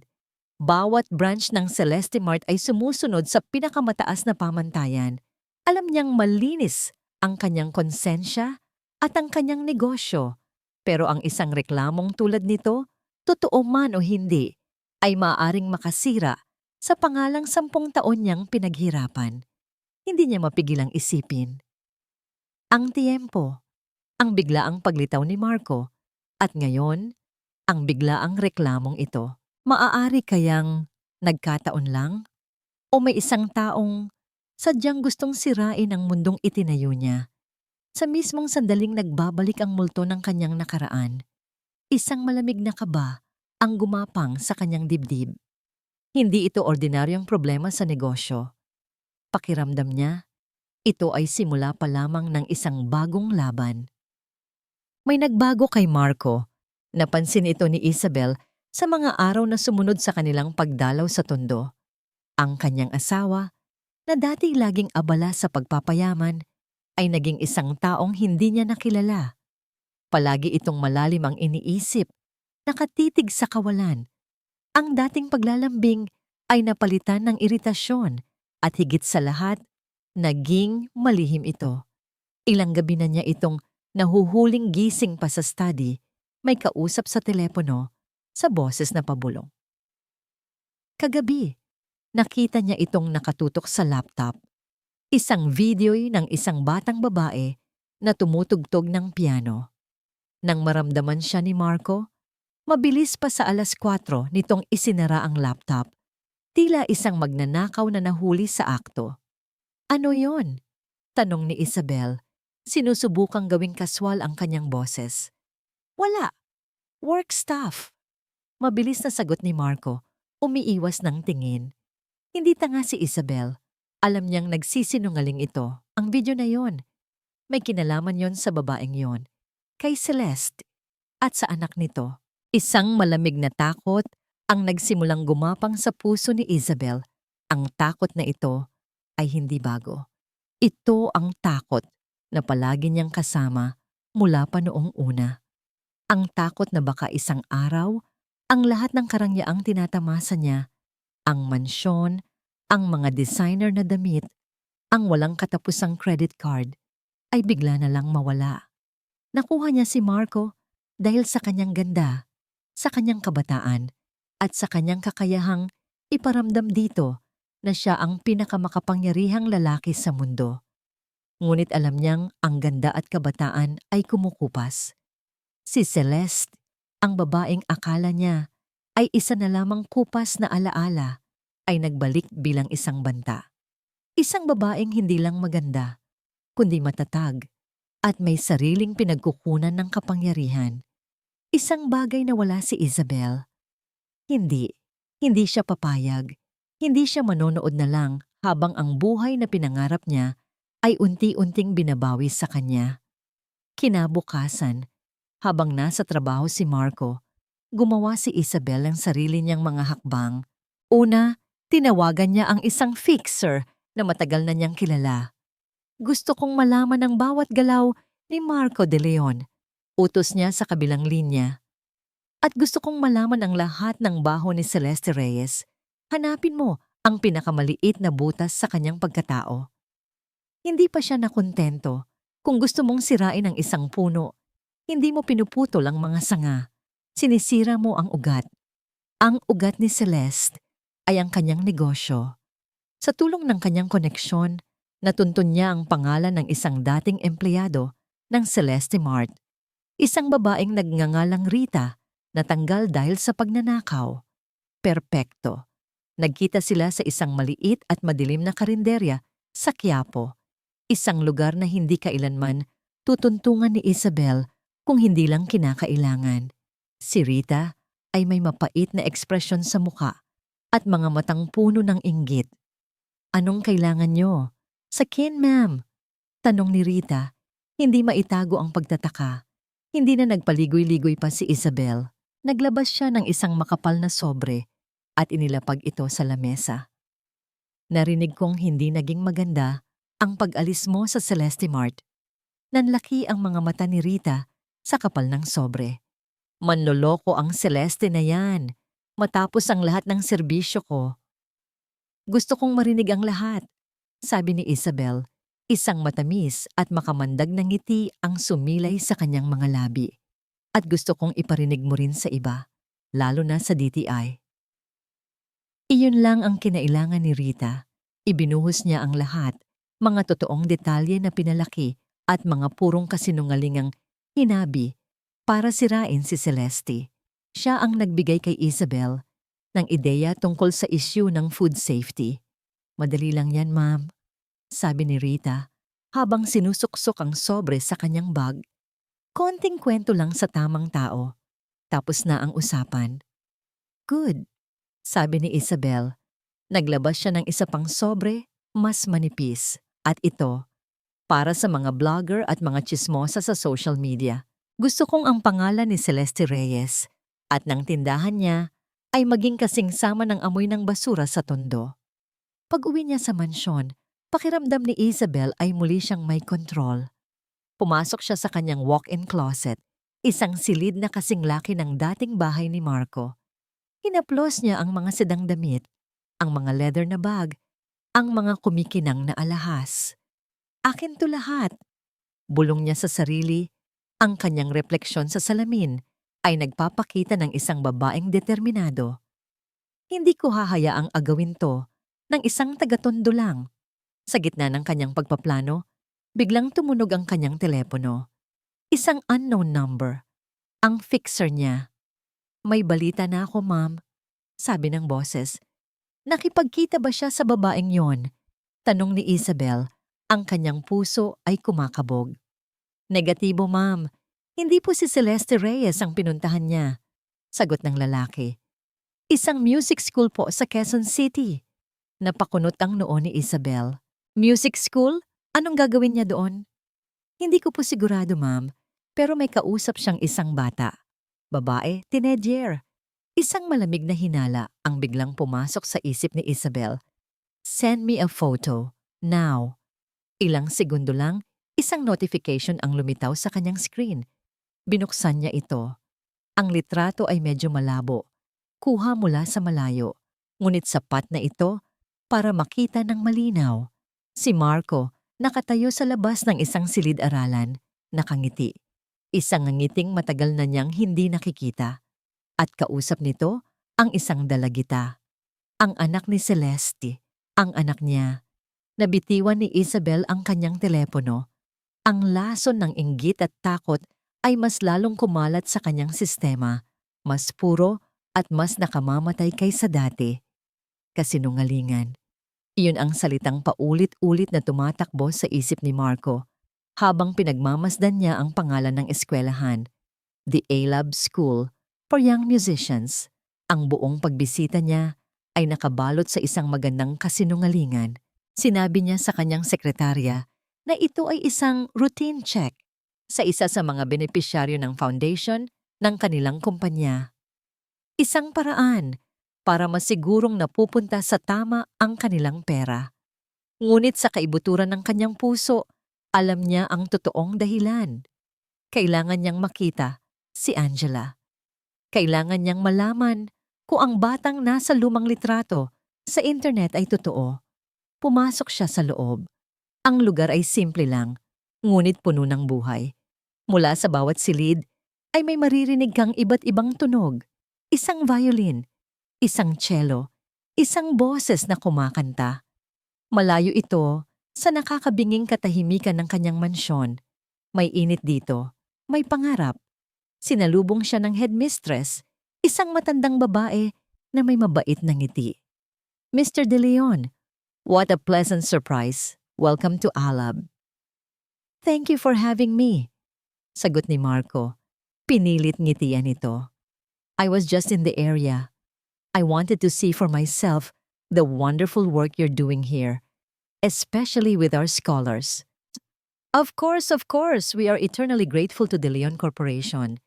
[SPEAKER 1] Bawat branch ng Celeste Mart ay sumusunod sa pinakamataas na pamantayan. Alam niyang malinis ang kanyang konsensya at ang kanyang negosyo. Pero ang isang reklamong tulad nito, totoo man o hindi, ay maaaring makasira sa pangalang 10 taon niyang pinaghirapan. Hindi niya mapigilang isipin. Ang tiempo, ang biglaang paglitaw ni Marco, at ngayon, ang biglaang reklamong ito. Maaari kayang Nagkataon lang? O may isang taong sadyang gustong sirain ang mundong itinayo niya? Sa mismong sandaling nagbabalik ang multo ng kanyang nakaraan, isang malamig na kaba ang gumapang sa kanyang dibdib. Hindi ito ordinaryong problema sa negosyo. Pakiramdam niya, ito ay simula pa lamang ng isang bagong laban. May nagbago kay Marco. Napansin ito ni Isabel sa mga araw na sumunod sa kanilang pagdalaw sa tondo. Ang kanyang asawa, na dati laging abala sa pagpapayaman, ay naging isang taong hindi niya nakilala. Palagi itong malalim ang iniisip, nakatitig sa kawalan. Ang dating paglalambing ay napalitan ng iritasyon at higit sa lahat, naging malihim ito. Ilang gabi na niya itong nahuhuling gising pa sa study, may kausap sa telepono, sa boses na pabulong. Kagabi, nakita niya itong nakatutok sa laptop. Isang video ng isang batang babae na tumutugtog ng piano. Nang maramdaman siya ni Marco, mabilis pa sa 4:00 nitong isinara ang laptop. Tila isang magnanakaw na nahuli sa akto. Ano yon? Tanong ni Isabel. Sinusubukang gawing kaswal ang kanyang boses. Wala. Work stuff. Mabilis na sagot ni Marco, umiiwas ng tingin. Hindi tanga si Isabel. Alam niyang nagsisinungaling ito. Ang video na yon. May kinalaman yon sa babaeng yon. Kay Celeste. At sa anak nito. Isang malamig na takot ang nagsimulang gumapang sa puso ni Isabel. Ang takot na ito ay hindi bago. Ito ang takot na palagi niyang kasama mula pa noong una. Ang takot na baka isang araw, ang lahat ng karangyaang tinatamasa niya, ang mansyon, ang mga designer na damit, ang walang katapusang credit card, ay bigla na lang mawala. Nakuha niya si Marco dahil sa kanyang ganda, sa kanyang kabataan, at sa kanyang kakayahang iparamdam dito na siya ang pinakamakapangyarihang lalaki sa mundo. Ngunit alam niyang ang ganda at kabataan ay kumukupas. Si Celeste, ang babaeng akala niya ay isa na lamang kupas na alaala, ay nagbalik bilang isang banta. Isang babaeng hindi lang maganda, kundi matatag at may sariling pinagkukunan ng kapangyarihan. Isang bagay na wala si Isabel. Hindi siya papayag. Hindi siya manonood na lang habang ang buhay na pinangarap niya ay unti-unting binabawi sa kanya. Kinabukasan, habang nasa trabaho si Marco, gumawa si Isabel ng sarili niyang mga hakbang. Una, tinawagan niya ang isang fixer na matagal na niyang kilala. Gusto kong malaman ang bawat galaw ni Marco de Leon. Utos niya sa kabilang linya. At gusto kong malaman ang lahat ng baho ni Celeste Reyes. Hanapin mo ang pinakamaliit na butas sa kanyang pagkatao. Hindi pa siya nakontento. Kung gusto mong sirain ang isang puno, hindi mo pinuputol ang mga sanga. Sinisira mo ang ugat. Ang ugat ni Celeste ay ang kanyang negosyo. Sa tulong ng kanyang koneksyon, natuntun niya ang pangalan ng isang dating empleyado ng Celeste Mart. Isang babaeng nagngangalang Rita, natanggal dahil sa pagnanakaw. Perpekto. Nagkita sila sa isang maliit at madilim na karinderya sa Quiapo. Isang lugar na hindi kailanman tutuntungan ni Isabel kung hindi lang kinakailangan. Si Rita ay may mapait na ekspresyon sa muka at mga matang puno ng inggit. Anong kailangan nyo? Sakin, ma'am. Tanong ni Rita. Hindi maitago ang pagtataka. Hindi na nagpaligoy-ligoy pa si Isabel. Naglabas siya ng isang makapal na sobre at inilapag ito sa lamesa. Narinig kong hindi naging maganda ang pag-alis mo sa Celeste Mart. Nanlaki ang mga mata ni Rita sa kapal ng sobre. Manloloko ang Celeste na yan, matapos ang lahat ng serbisyo ko. Gusto kong marinig ang lahat, sabi ni Isabel. Isang matamis at makamandag na ngiti ang sumilay sa kanyang mga labi. At gusto kong iparinig mo rin sa iba, lalo na sa DTI. Iyon lang ang kinailangan ni Rita. Ibinuhos niya ang lahat, mga totoong detalye na pinalaki at mga purong kasinungalingang hinabi para sirain si Celeste. Siya ang nagbigay kay Isabel ng ideya tungkol sa issue ng food safety. Madali lang yan, ma'am, sabi ni Rita habang sinusuksok ang sobre sa kanyang bag. Konting kwento lang sa tamang tao. Tapos na ang usapan. Good, sabi ni Isabel. Naglabas siya ng isa pang sobre, mas manipis. At ito, para sa mga blogger at mga chismosa sa social media. Gusto kong ang pangalan ni Celeste Reyes at ng tindahan niya ay maging kasing sama ng amoy ng basura sa tondo. Pag-uwi niya sa mansyon, pakiramdam ni Isabel ay muli siyang may kontrol. Pumasok siya sa kanyang walk-in closet, isang silid na kasing laki ng dating bahay ni Marco. Hinaplos niya ang mga sedang damit, ang mga leather na bag, ang mga kumikinang na alahas. Akin to lahat. Bulong niya sa sarili, ang kanyang refleksyon sa salamin ay nagpapakita ng isang babaeng determinado. Hindi ko hahayaang agawin to ng isang taga-tondo lang. Sa gitna ng kanyang pagpaplano, biglang tumunog ang kanyang telepono. Isang unknown number. Ang fixer niya. May balita na ako, ma'am, sabi ng boses. Nakipagkita ba siya sa babaeng yon? Tanong ni Isabel. Ang kanyang puso ay kumakabog. Negatibo, ma'am. Hindi po si Celeste Reyes ang pinuntahan niya. Sagot ng lalaki. Isang music school po sa Quezon City. Napakunot ang noo ni Isabel. Music school? Anong gagawin niya doon? Hindi ko po sigurado, ma'am. Pero may kausap siyang isang bata. Babae, teenager. Isang malamig na hinala ang biglang pumasok sa isip ni Isabel. Send me a photo. Now. Ilang segundo lang, isang notification ang lumitaw sa kanyang screen. Binuksan niya ito. Ang litrato ay medyo malabo. Kuha mula sa malayo. Ngunit sapat na ito para makita ng malinaw. Si Marco, nakatayo sa labas ng isang silid-aralan, nakangiti. Isang ngiting matagal na niyang hindi nakikita. At kausap nito ang isang dalagita. Ang anak ni Celeste, ang anak niya. Nabitiwan ni Isabel ang kanyang telepono. Ang lason ng inggit at takot ay mas lalong kumalat sa kanyang sistema, mas puro at mas nakamamatay kaysa dati. Kasinungalingan. Iyon ang salitang paulit-ulit na tumatakbo sa isip ni Marco habang pinagmamasdan niya ang pangalan ng eskwelahan, The A-Lab School for Young Musicians. Ang buong pagbisita niya ay nakabalot sa isang magandang kasinungalingan. Sinabi niya sa kanyang sekretarya na ito ay isang routine check sa isa sa mga benepisyaryo ng foundation ng kanilang kumpanya. Isang paraan para masigurong napupunta sa tama ang kanilang pera. Ngunit sa kaibuturan ng kanyang puso, alam niya ang totoong dahilan. Kailangan niyang makita si Angela. Kailangan niyang malaman kung ang batang nasa lumang litrato sa internet ay totoo. Pumasok siya sa loob. Ang lugar ay simple lang, ngunit puno ng buhay. Mula sa bawat silid ay may maririnig kang iba't ibang tunog. Isang violin, isang cello, isang boses na kumakanta. Malayo ito sa nakakabinging katahimikan ng kanyang mansyon. May init dito, may pangarap. Sinalubong siya ng headmistress, isang matandang babae na may mabait na ngiti. Mr. De Leon, what a pleasant surprise. Welcome to Alab. Thank you for having me, sagot ni Marco. Pinilit ngitian ito. I was just in the area. I wanted to see for myself the wonderful work you're doing here, especially with our scholars. Of course, we are eternally grateful to De Leon Corporation,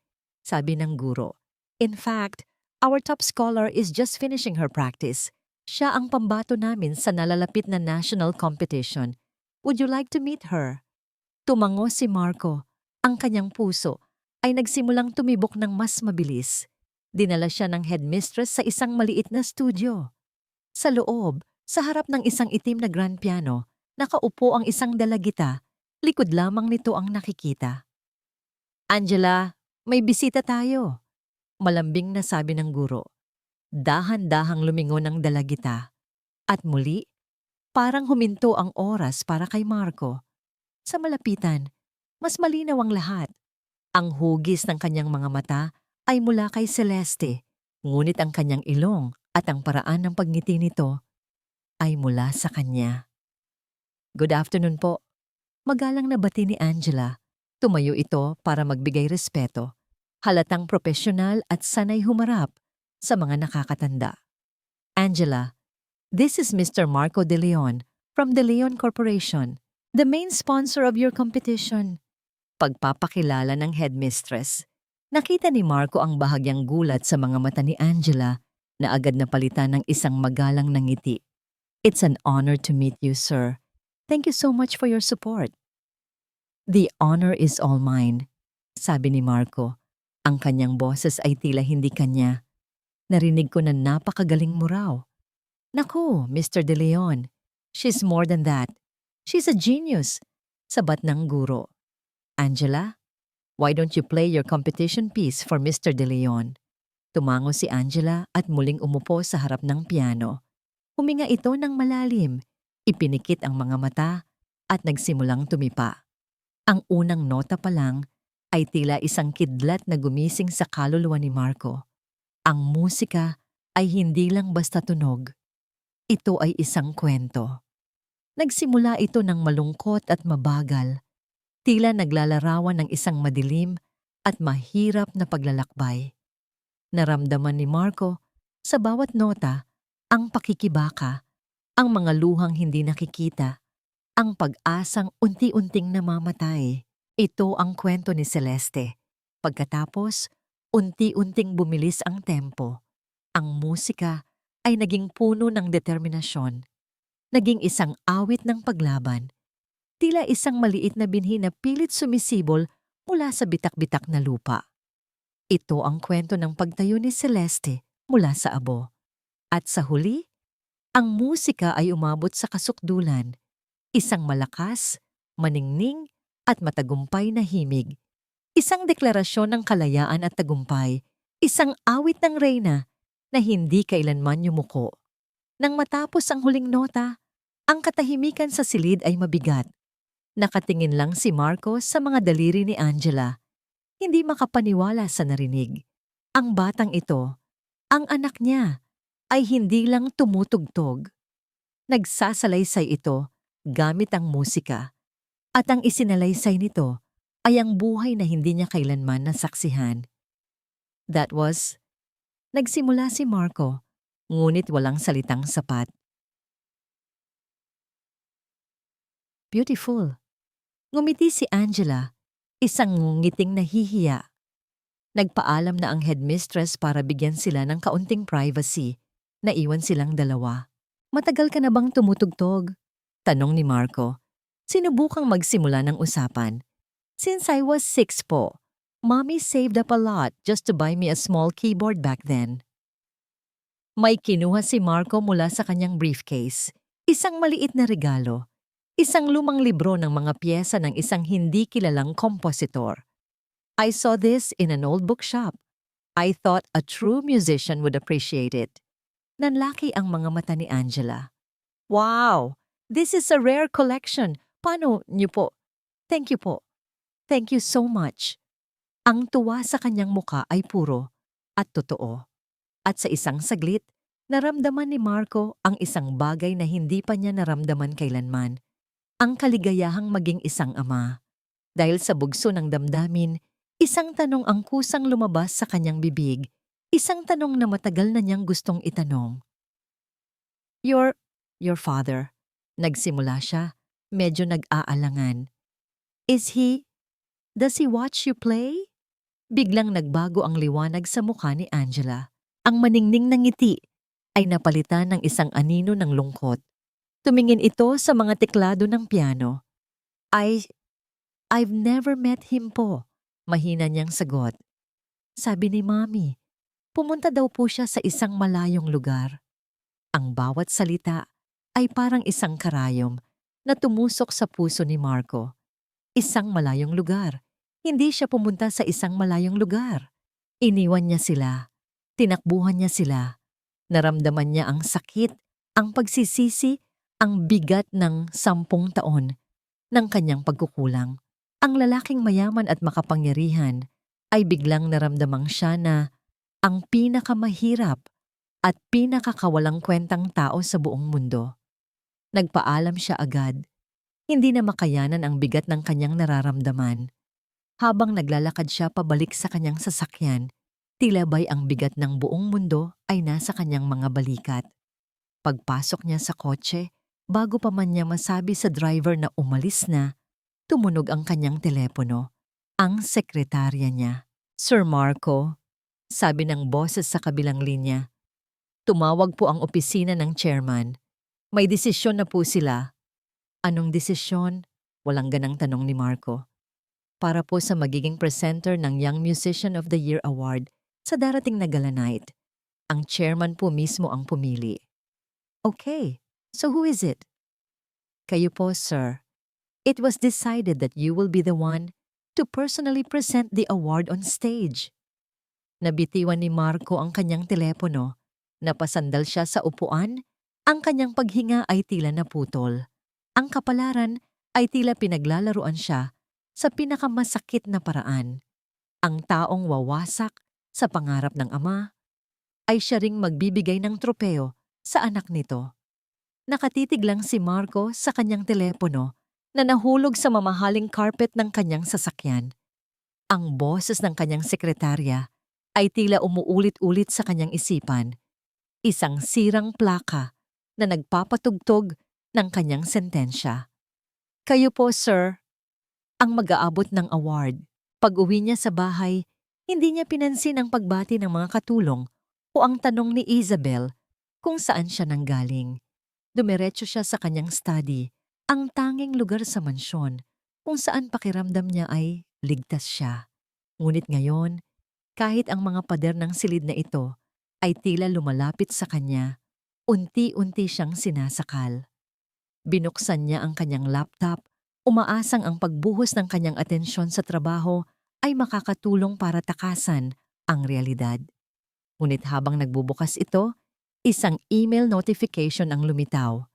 [SPEAKER 1] sabi ng guro. In fact, our top scholar is just finishing her practice. Siya ang pambato namin sa nalalapit na national competition. Would you like to meet her? Tumango si Marco. Ang kanyang puso ay nagsimulang tumibok ng mas mabilis. Dinala siya ng headmistress sa isang maliit na studio. Sa loob, sa harap ng isang itim na grand piano, nakaupo ang isang dalagita. Likod lamang nito ang nakikita. Angela, may bisita tayo. Malambing na sabi ng guro. Dahan-dahang lumingon ang dalagita. At muli, parang huminto ang oras para kay Marco. Sa malapitan, mas malinaw ang lahat. Ang hugis ng kanyang mga mata ay mula kay Celeste, ngunit ang kanyang ilong at ang paraan ng pagngiti nito ay mula sa kanya. Good afternoon po. Magalang na bati ni Angela. Tumayo ito para magbigay respeto. Halatang profesional at sanay humarap sa mga nakakatanda. Angela, this is Mr. Marco De Leon from De Leon Corporation, the main sponsor of your competition. Pagpapakilala ng headmistress. Nakita ni Marco ang bahagyang gulat sa mga mata ni Angela na agad napalitan ng isang magalang na ngiti. It's an honor to meet you, sir. Thank you so much for your support. The honor is all mine, sabi ni Marco. Ang kanyang boses ay tila hindi kanya. Narinig ko na napakagaling mo raw. Naku, Mr. De Leon, she's more than that. She's a genius, sabat ng guro. Angela, why don't you play your competition piece for Mr. De Leon? Tumango si Angela at muling umupo sa harap ng piano. Huminga ito ng malalim. Ipinikit ang mga mata at nagsimulang tumipa. Ang unang nota pa lang ay tila isang kidlat na gumising sa kaluluwa ni Marco. Ang musika ay hindi lang basta tunog. Ito ay isang kwento. Nagsimula ito ng malungkot at mabagal, tila naglalarawan ng isang madilim at mahirap na paglalakbay. Naramdaman ni Marco sa bawat nota ang pakikibaka, ang mga luhang hindi nakikita, ang pag-asang unti-unting namamatay. Ito ang kwento ni Celeste. Pagkatapos, unti-unting bumilis ang tempo. Ang musika ay naging puno ng determinasyon. Naging isang awit ng paglaban. Tila isang maliit na binhi na pilit sumisibol mula sa bitak-bitak na lupa. Ito ang kwento ng pagtayo ni Celeste mula sa abo. At sa huli, ang musika ay umabot sa kasukdulan, isang malakas, maningning at matagumpay na himig. Isang deklarasyon ng kalayaan at tagumpay, isang awit ng reyna na hindi kailanman yumuko. Nang matapos ang huling nota, ang katahimikan sa silid ay mabigat. Nakatingin lang si Marco sa mga daliri ni Angela. Hindi makapaniwala sa narinig. Ang batang ito, ang anak niya, ay hindi lang tumutugtog. Nagsasalaysay ito gamit ang musika. At ang isinalaysay nito ay ang buhay na hindi niya kailanman nasaksihan. That was, nagsimula si Marco, ngunit walang salitang sapat. Beautiful. Ngumiti si Angela, isang ngiting nahihiya. Nagpaalam na ang headmistress para bigyan sila ng kaunting privacy. Naiwan silang dalawa. Matagal ka na bang tumutugtog? Tanong ni Marco. Sinubukang magsimula ng usapan. Since I was 6 po, Mommy saved up a lot just to buy me a small keyboard back then. May kinuha si Marco mula sa kanyang briefcase. Isang maliit na regalo. Isang lumang libro ng mga piyesa ng isang hindi kilalang kompositor. I saw this in an old bookshop. I thought a true musician would appreciate it. Nanlaki ang mga mata ni Angela. Wow! This is a rare collection. Paano niyo po? Thank you po. Thank you so much. Ang tuwa sa kanyang muka ay puro at totoo. At sa isang saglit, naramdaman ni Marco ang isang bagay na hindi pa niya naramdaman kailanman. Ang kaligayahang maging isang ama. Dahil sa bugso ng damdamin, isang tanong ang kusang lumabas sa kanyang bibig. Isang tanong na matagal na niyang gustong itanong. Your father. Nagsimula siya, medyo nag-aalangan. Does he watch you play? Biglang nagbago ang liwanag sa mukha ni Angela. Ang maningning na ngiti ay napalitan ng isang anino ng lungkot. Tumingin ito sa mga teklado ng piano. I've never met him po, mahina niyang sagot. Sabi ni Mommy, pumunta daw po siya sa isang malayong lugar. Ang bawat salita ay parang isang karayom na tumusok sa puso ni Marco. Isang malayong lugar. Hindi siya pumunta sa isang malayong lugar. Iniwan niya sila. Tinakbuhan niya sila. Naramdaman niya ang sakit, ang pagsisisi, ang bigat ng 10 taon ng kanyang pagkukulang. Ang lalaking mayaman at makapangyarihan ay biglang naramdamang siya na ang pinakamahirap at pinakakawalang kwentang tao sa buong mundo. Nagpaalam siya agad. Hindi na makayanan ang bigat ng kanyang nararamdaman. Habang naglalakad siya pabalik sa kanyang sasakyan, tila ba'y ang bigat ng buong mundo ay nasa kanyang mga balikat. Pagpasok niya sa kotse, bago pa man niya masabi sa driver na umalis na, tumunog ang kanyang telepono. Ang sekretarya niya. "Sir Marco," sabi ng boses sa kabilang linya. "Tumawag po ang opisina ng chairman. May desisyon na po sila." "Anong desisyon?" Walang ganang tanong ni Marco. "Para po sa magiging presenter ng Young Musician of the Year Award sa darating na gala night. Ang chairman po mismo ang pumili." "Okay, so who is it?" "Kayo po, sir. It was decided that you will be the one to personally present the award on stage." Nabitiwan ni Marco ang kanyang telepono. Napasandal siya sa upuan. Ang kanyang paghinga ay tila naputol. Ang kapalaran ay tila pinaglalaruan siya sa pinakamasakit na paraan. Ang taong wawasak sa pangarap ng ama ay siya ring magbibigay ng tropeo sa anak nito. Nakatitig lang si Marco sa kanyang telepono na nahulog sa mamahaling carpet ng kanyang sasakyan. Ang boses ng kanyang sekretarya ay tila umuulit-ulit sa kanyang isipan. Isang sirang plaka na nagpapatugtog ng kanyang sentensya. "Kayo po, sir, ang mag-aabot ng award." Pag-uwi niya sa bahay, hindi niya pinansin ang pagbati ng mga katulong o ang tanong ni Isabel kung saan siya nanggaling. Dumiretso siya sa kanyang study, ang tanging lugar sa mansyon kung saan pakiramdam niya ay ligtas siya. Ngunit ngayon, kahit ang mga pader ng silid na ito ay tila lumalapit sa kanya, unti-unti siyang sinasakal. Binuksan niya ang kanyang laptop, umaasang ang pagbuhos ng kanyang atensyon sa trabaho ay makakatulong para takasan ang realidad. Ngunit habang nagbubukas ito, isang email notification ang lumitaw.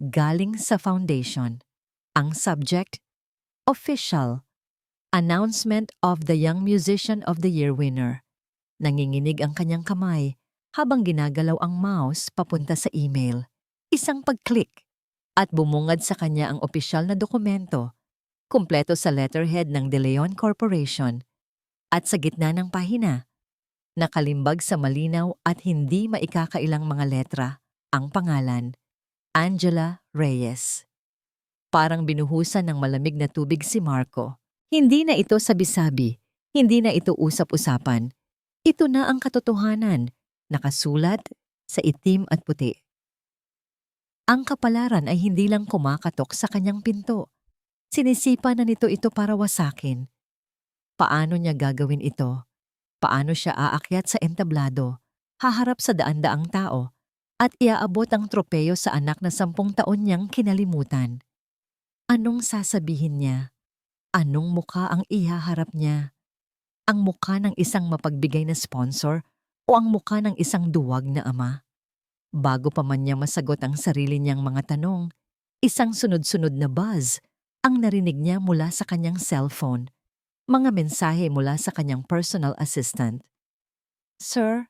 [SPEAKER 1] Galing sa foundation. Ang subject, official. Announcement of the Young Musician of the Year winner. Nanginginig ang kanyang kamay habang ginagalaw ang mouse papunta sa email. Isang pag-click at bumungad sa kanya ang opisyal na dokumento, kumpleto sa letterhead ng De Leon Corporation. At sa gitna ng pahina, nakalimbag sa malinaw at hindi maikakailang mga letra, ang pangalan, Angela Reyes. Parang binuhusan ng malamig na tubig si Marco. Hindi na ito sabi-sabi, hindi na ito usap-usapan. Ito na ang katotohanan, nakasulat sa itim at puti. Ang kapalaran ay hindi lang kumakatok sa kanyang pinto. Sinisipa na nito ito para wasakin. Paano niya gagawin ito? Paano siya aakyat sa entablado, haharap sa daan-daang tao, at iaabot ang tropeyo sa anak na 10 taon niyang kinalimutan? Anong sasabihin niya? Anong mukha ang ihaharap niya? Ang mukha ng isang mapagbigay na sponsor o ang mukha ng isang duwag na ama? Bago pa man niya masagot ang sarili niyang mga tanong, isang sunod-sunod na buzz ang narinig niya mula sa kanyang cellphone. Mga mensahe mula sa kanyang personal assistant. "Sir,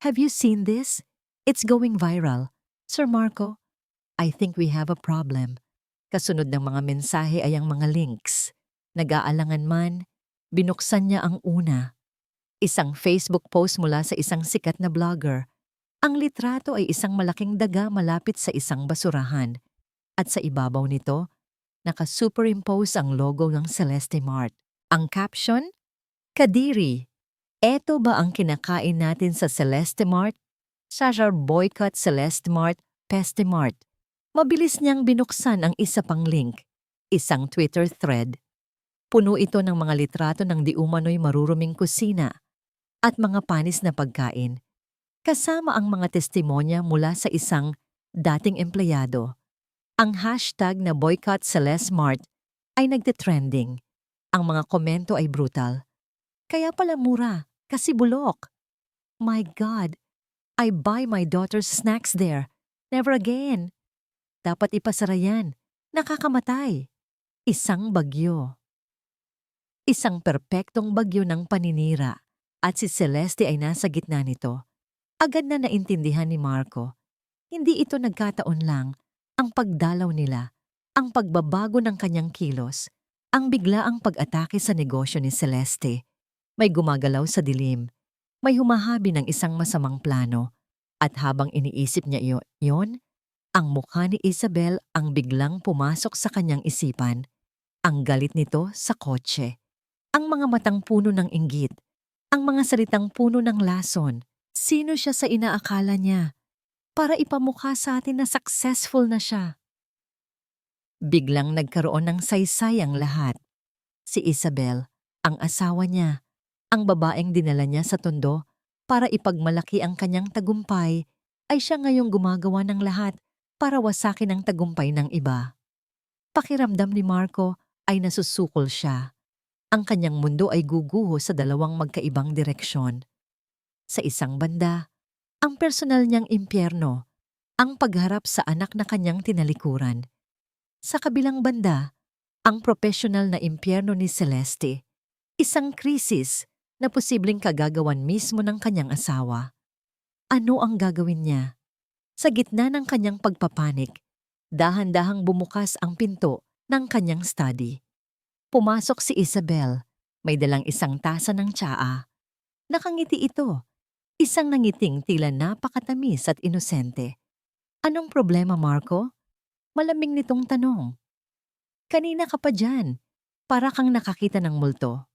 [SPEAKER 1] have you seen this? It's going viral. Sir Marco, I think we have a problem." Kasunod ng mga mensahe ay ang mga links. Nag-aalangan man, binuksan niya ang una. Isang Facebook post mula sa isang sikat na blogger. Ang litrato ay isang malaking daga malapit sa isang basurahan. At sa ibabaw nito, naka-superimpose ang logo ng Celeste Mart. Ang caption? "Kadiri, eto ba ang kinakain natin sa Celeste Mart? Sasar boycott Celeste Mart, Peste Mart." Mabilis niyang binuksan ang isa pang link, isang Twitter thread. Puno ito ng mga litrato ng di umano'y maruruming kusina at mga panis na pagkain, kasama ang mga testimonya mula sa isang dating empleyado. Ang hashtag na boycott Celeste Mart ay nagte-trending. Ang mga komento ay brutal. "Kaya pala mura, kasi bulok. My God, I buy my daughter's snacks there. Never again. Dapat ipasara yan. Nakakamatay." Isang bagyo. Isang perpektong bagyo ng paninira at si Celeste ay nasa gitna nito. Agad na naintindihan ni Marco, hindi ito nagkataon lang. Ang pagdalaw nila, ang pagbabago ng kanyang kilos, ang biglaang pag-atake sa negosyo ni Celeste. May gumagalaw sa dilim, may humahabi ng isang masamang plano. At habang iniisip niya iyon, ang mukha ni Isabel ang biglang pumasok sa kanyang isipan. Ang galit nito sa kotse. Ang mga matang puno ng inggit. Ang mga salitang puno ng lason. Sino siya sa inaakala niya? Para ipamukha sa atin na successful na siya. Biglang nagkaroon ng saysay ang lahat. Si Isabel, ang asawa niya, ang babaeng dinala niya sa tondo para ipagmalaki ang kanyang tagumpay, ay siya ngayong gumagawa ng lahat para wasakin ang tagumpay ng iba. Pakiramdam ni Marco ay nasusukol siya. Ang kanyang mundo ay guguho sa dalawang magkaibang direksyon. Sa isang banda, ang personal niyang impyerno, ang pagharap sa anak na kanyang tinalikuran. Sa kabilang banda, ang profesional na impyerno ni Celeste, isang krisis na posibleng kagagawan mismo ng kanyang asawa. Ano ang gagawin niya? Sa gitna ng kanyang pagpapanik, dahan-dahang bumukas ang pinto ng kanyang study. Pumasok si Isabel, may dalang isang tasa ng tsaa. Nakangiti ito, isang nangiting tila napakatamis at inosente. Anong problema, Marco? Malamig nitong tanong. Kanina ka pa dyan, para kang nakakita ng multo.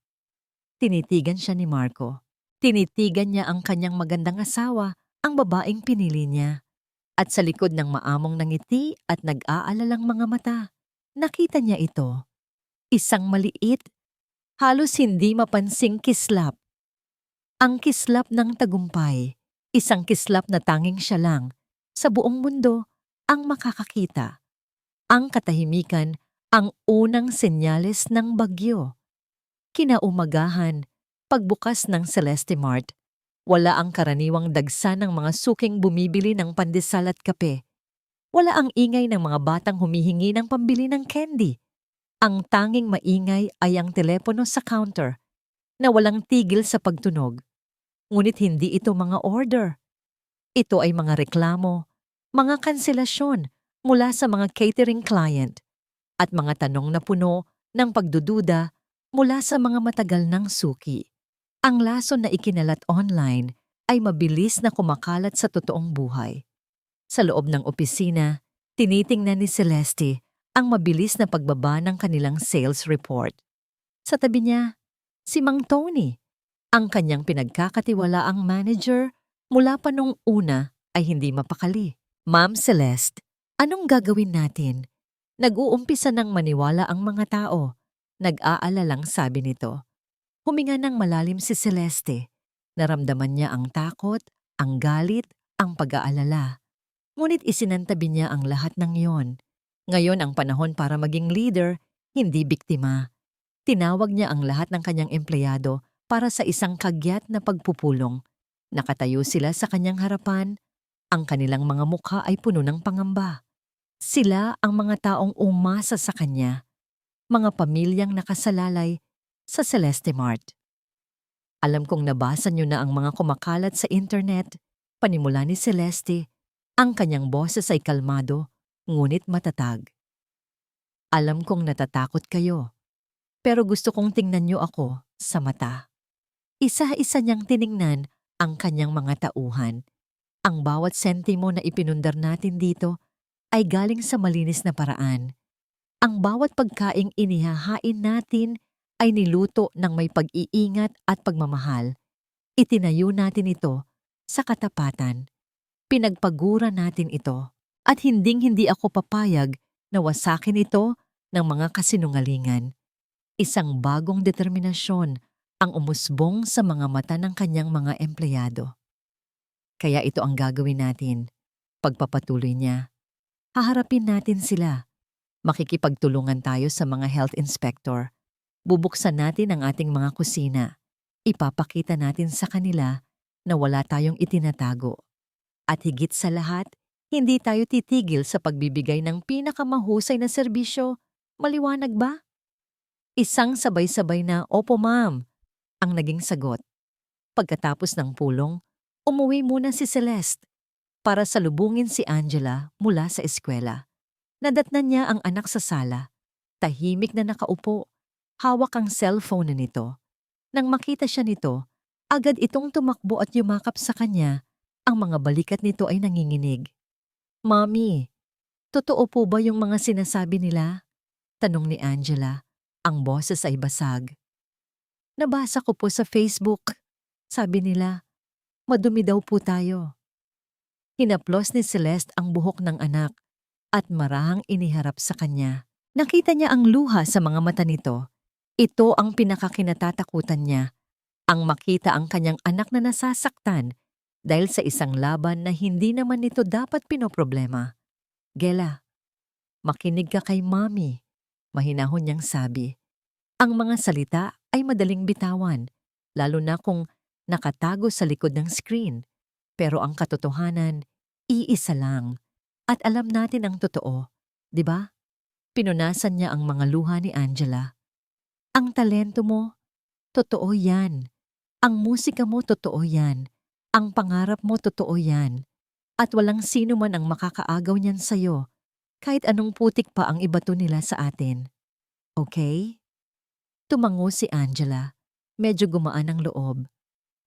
[SPEAKER 1] Tinitigan siya ni Marco. Tinitigan niya ang kanyang magandang asawa, ang babaeng pinili niya. At sa likod ng maamong nangiti at nag-aalalang mga mata, nakita niya ito. Isang maliit, halos hindi mapansing kislap. Ang kislap ng tagumpay, isang kislap na tanging siya lang, sa buong mundo, ang makakakita. Ang katahimikan, ang unang senyales ng bagyo. Kinaumagahan, pagbukas ng Celeste Mart, wala ang karaniwang dagsa ng mga suking bumibili ng pandesal at kape. Wala ang ingay ng mga batang humihingi ng pambili ng candy. Ang tanging maingay ay ang telepono sa counter, na walang tigil sa pagtunog. Ngunit hindi ito mga order. Ito ay mga reklamo, mga kanselasyon mula sa mga catering client, at mga tanong na puno ng pagdududa mula sa mga matagal ng suki. Ang lason na ikinalat online ay mabilis na kumakalat sa totoong buhay. Sa loob ng opisina, tinitingnan ni Celeste ang mabilis na pagbaba ng kanilang sales report. Sa tabi niya, si Mang Tony, ang kanyang pinagkakatiwalaang manager mula pa nung una ay hindi mapakali. Ma'am Celeste, anong gagawin natin? Nag-uumpisa ng maniwala ang mga tao. Nag-aalalang sabi nito. Huminga ng malalim si Celeste. Naramdaman niya ang takot, ang galit, ang pag-aalala. Ngunit isinantabi niya ang lahat ng iyon. Ngayon ang panahon para maging leader, hindi biktima. Tinawag niya ang lahat ng kanyang empleyado para sa isang kagyat na pagpupulong. Nakatayo sila sa kanyang harapan. Ang kanilang mga mukha ay puno ng pangamba. Sila ang mga taong umasa sa kanya. Mga pamilyang nakasalalay sa Celeste Mart. Alam kong nabasa niyo na ang mga kumakalat sa internet. Panimula ni Celeste, ang kanyang boses ay kalmado, ngunit matatag. Alam kong natatakot kayo, pero gusto kong tingnan niyo ako sa mata. Isa-isa niyang tiningnan ang kanyang mga tauhan. Ang bawat sentimo na ipinundar natin dito ay galing sa malinis na paraan. Ang bawat pagkaing inihahain natin ay niluto ng may pag-iingat at pagmamahal. Itinayo natin ito sa katapatan. Pinagpagura natin ito. At hinding-hindi ako papayag na wasakin ito ng mga kasinungalingan. Isang bagong determinasyon ang umusbong sa mga mata ng kanyang mga empleyado. Kaya ito ang gagawin natin. Pagpapatuloy niya, haharapin natin sila. Makikipagtulungan tayo sa mga health inspector. Bubuksan natin ang ating mga kusina. Ipapakita natin sa kanila na wala tayong itinatago. At higit sa lahat, hindi tayo titigil sa pagbibigay ng pinakamahusay na serbisyo. Maliwanag ba? Isang sabay-sabay na, "Opo, ma'am," ang naging sagot. Pagkatapos ng pulong, Umuwi muna si Celeste para salubungin si Angela mula sa eskwela. Nadatnan niya ang anak sa sala. Tahimik na nakaupo. Hawak ang cellphone na nito. Nang makita siya nito, agad itong tumakbo at yumakap sa kanya. Ang mga balikat nito ay nanginginig. "Mommy, totoo po ba yung mga sinasabi nila?" Tanong ni Angela. Ang boses ay basag. "Nabasa ko po sa Facebook. Sabi nila, madumi daw po tayo." Hinaplos ni Celeste ang buhok ng anak at marahang iniharap sa kanya. Nakita niya ang luha sa mga mata nito. Ito ang pinakakinatatakutan niya, ang makita ang kanyang anak na nasasaktan dahil sa isang laban na hindi naman nito dapat pinoproblema. "Gela, makinig ka kay Mommy," mahinahon niyang sabi. Ang mga salita ay madaling bitawan, lalo na kung nakatago sa likod ng screen. Pero ang katotohanan, iisa lang. At alam natin ang totoo, di ba? Pinunasan niya ang mga luha ni Angela. "Ang talento mo, totoo yan. Ang musika mo, totoo yan. Ang pangarap mo, totoo yan. At walang sino man ang makakaagaw niyan sa'yo, kahit anong putik pa ang ibato nila sa atin. Okay?" Tumango si Angela. Medyo gumaan ang loob.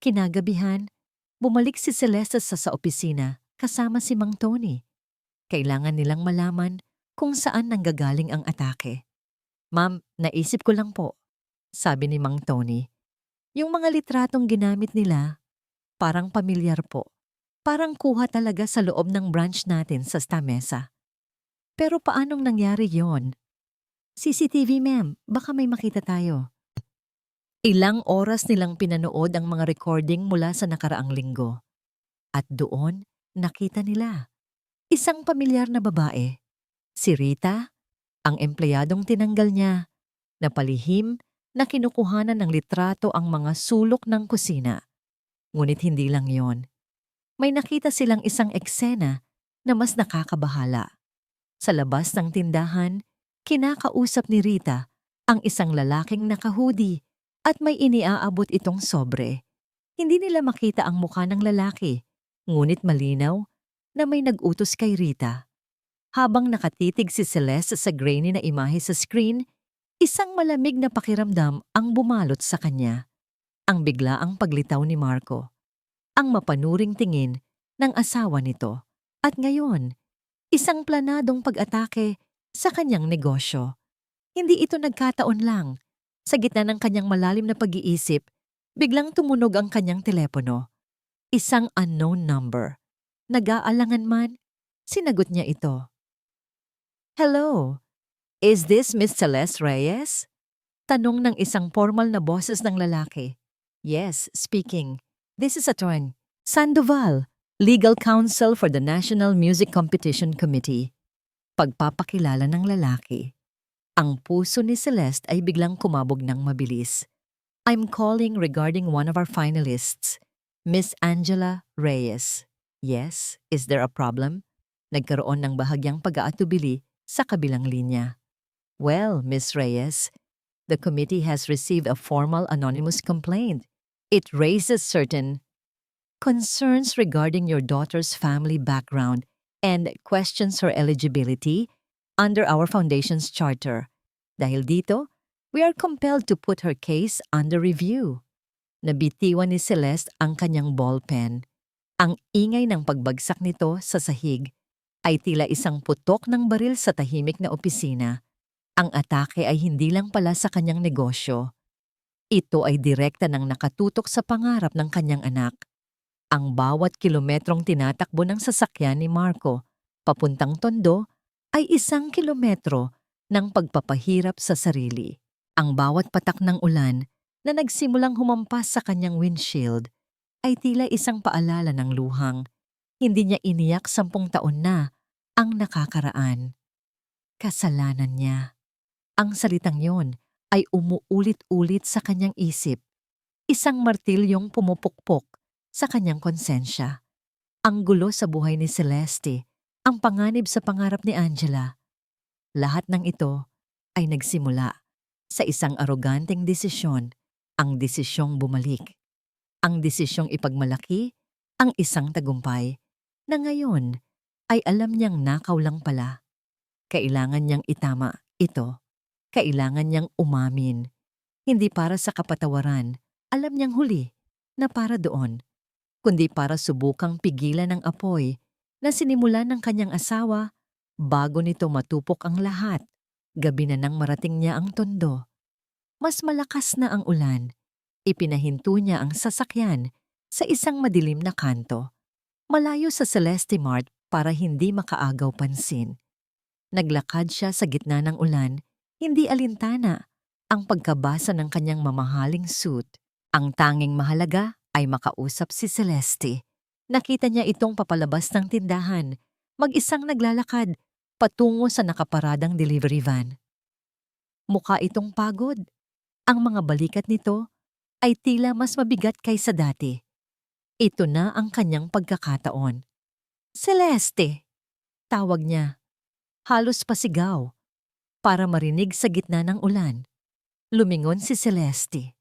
[SPEAKER 1] Kinagabihan, bumalik si Celeste sa opisina kasama si Mang Tony. Kailangan nilang malaman kung saan nanggagaling ang atake. "Ma'am, naisip ko lang po," sabi ni Mang Tony. "Yung mga litratong ginamit nila, parang pamilyar po. Parang kuha talaga sa loob ng branch natin sa Stamesa." "Pero paanong nangyari yon?" "CCTV, ma'am. Baka may makita tayo." Ilang oras nilang pinanood ang mga recording mula sa nakaraang linggo. At doon, nakita nila. Isang pamilyar na babae. Si Rita, ang empleyadong tinanggal niya, na palihim na kinukuhanan ng litrato ang mga sulok ng kusina. Ngunit hindi lang yon. May nakita silang isang eksena na mas nakakabahala. Sa labas ng tindahan, kinakausap ni Rita ang isang lalaking naka-hoodie at may iniaabot itong sobre. Hindi nila makita ang mukha ng lalaki, ngunit malinaw na may nag-utos kay Rita. Habang nakatitig si Celeste sa grainy na imahe sa screen, isang malamig na pakiramdam ang bumalot sa kanya. Ang biglaang paglitaw ni Marco. Ang mapanuring tingin ng asawa nito. At ngayon, isang planadong pag-atake sa kanyang negosyo. Hindi ito nagkataon lang. Sa gitna ng kanyang malalim na pag-iisip, biglang tumunog ang kanyang telepono. Isang unknown number. Nag-aalangan man, sinagot niya ito. "Hello, is this Miss Celeste Reyes?" Tanong ng isang formal na boses ng lalaki. "Yes, speaking. This is Attorney Sandoval, Legal Counsel for the National Music Competition Committee." Pagpapakilala ng lalaki. Ang puso ni Celeste ay biglang kumabog ng mabilis. "I'm calling regarding one of our finalists, Miss Angela Reyes." "Yes, is there a problem?" Nagkaroon ng bahagyang pag-aatubili sa kabilang linya. "Well, Miss Reyes, the committee has received a formal anonymous complaint. It raises certain concerns regarding your daughter's family background and questions her eligibility under our foundation's charter. Dahil dito, we are compelled to put her case under review." Nabitiwan ni Celeste ang kanyang ballpen. Ang ingay ng pagbagsak nito sa sahig ay tila isang putok ng baril sa tahimik na opisina. Ang atake ay hindi lang pala sa kanyang negosyo. Ito ay direkta ng nakatutok sa pangarap ng kanyang anak. Ang bawat kilometrong tinatakbo ng sasakyan ni Marco papuntang Tondo ay 1 kilometro ng pagpapahirap sa sarili. Ang bawat patak ng ulan na nagsimulang humampas sa kanyang windshield ay tila isang paalala ng luhang hindi niya iniyak 10 taon na ang nakakaraan. Kasalanan niya. Ang salitang yon ay umuulit-ulit sa kanyang isip. Isang martilyong pumupukpok sa kanyang konsensya. Ang gulo sa buhay ni Celeste, ang panganib sa pangarap ni Angela. Lahat ng ito ay nagsimula sa isang aroganteng desisyon, ang desisyong bumalik. Ang desisyong ipagmalaki Ang isang tagumpay na ngayon ay alam niyang nakaw lang pala. Kailangan niyang itama ito. Kailangan niyang umamin. Hindi para sa kapatawaran, alam niyang huli na para doon, kundi para subukang pigilan ang apoy na sinimulan ng kanyang asawa bago nito matupok ang lahat. Gabi na nang marating niya ang tondo. Mas malakas na ang ulan. Ipinahinto niya ang sasakyan sa isang madilim na kanto, malayo sa Celeste Mart para hindi makaagaw pansin. Naglakad siya sa gitna ng ulan, hindi alintana ang pagkabasa ng kanyang mamahaling suit. Ang tanging mahalaga ay makausap si Celeste. Nakita niya itong papalabas ng tindahan, mag-isang naglalakad patungo sa nakaparadang delivery van. Mukha itong pagod. Ang mga balikat nito ay tila mas mabigat kaysa dati. Ito na ang kanyang pagkakataon. Celeste! Tawag niya. Halos pasigaw. Para marinig sa gitna ng ulan. Lumingon si Celeste.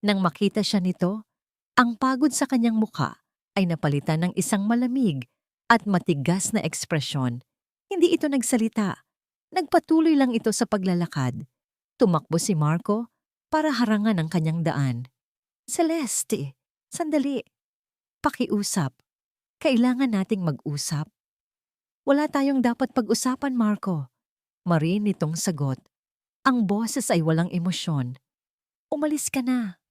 [SPEAKER 1] Nang makita siya nito, ang pagod sa kanyang mukha ay napalitan ng isang malamig at matigas na ekspresyon. Hindi ito nagsalita. Nagpatuloy lang ito sa paglalakad. Tumakbo si Marco para harangan ang kanyang daan. Celeste, sandali. Pakiusap. Kailangan nating mag-usap. Wala tayong dapat pag-usapan, Marco. Marin nitong sagot. Ang boses ay walang emosyon. Umalis ka na.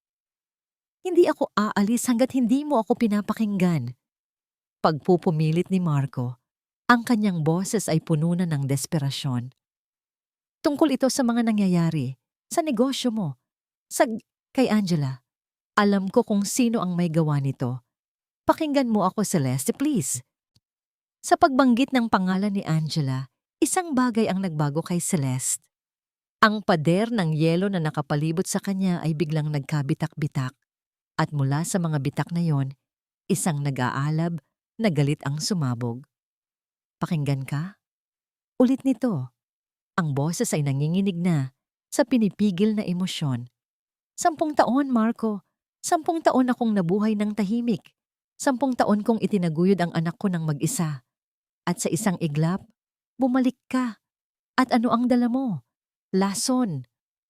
[SPEAKER 1] Hindi ako aalis hanggat hindi mo ako pinapakinggan. Pagpupumilit ni Marco, ang kanyang boses ay puno na ng desperasyon. Tungkol ito sa mga nangyayari, sa negosyo mo, kay Angela. Alam ko kung sino ang may gawa nito. Pakinggan mo ako, Celeste, please. Sa pagbanggit ng pangalan ni Angela, isang bagay ang nagbago kay Celeste. Ang pader ng yelo na nakapalibot sa kanya ay biglang nagkabitak-bitak. At mula sa mga bitak na yon, isang nag-aalab na galit ang sumabog. Pakinggan ka? Ulit nito. Ang boses ay nanginginig na sa pinipigil na emosyon. 10 taon, Marco. 10 taon akong nabuhay ng tahimik. 10 taon kong itinaguyod ang anak ko ng mag-isa. At sa isang iglap, bumalik ka. At ano ang dala mo? Lason.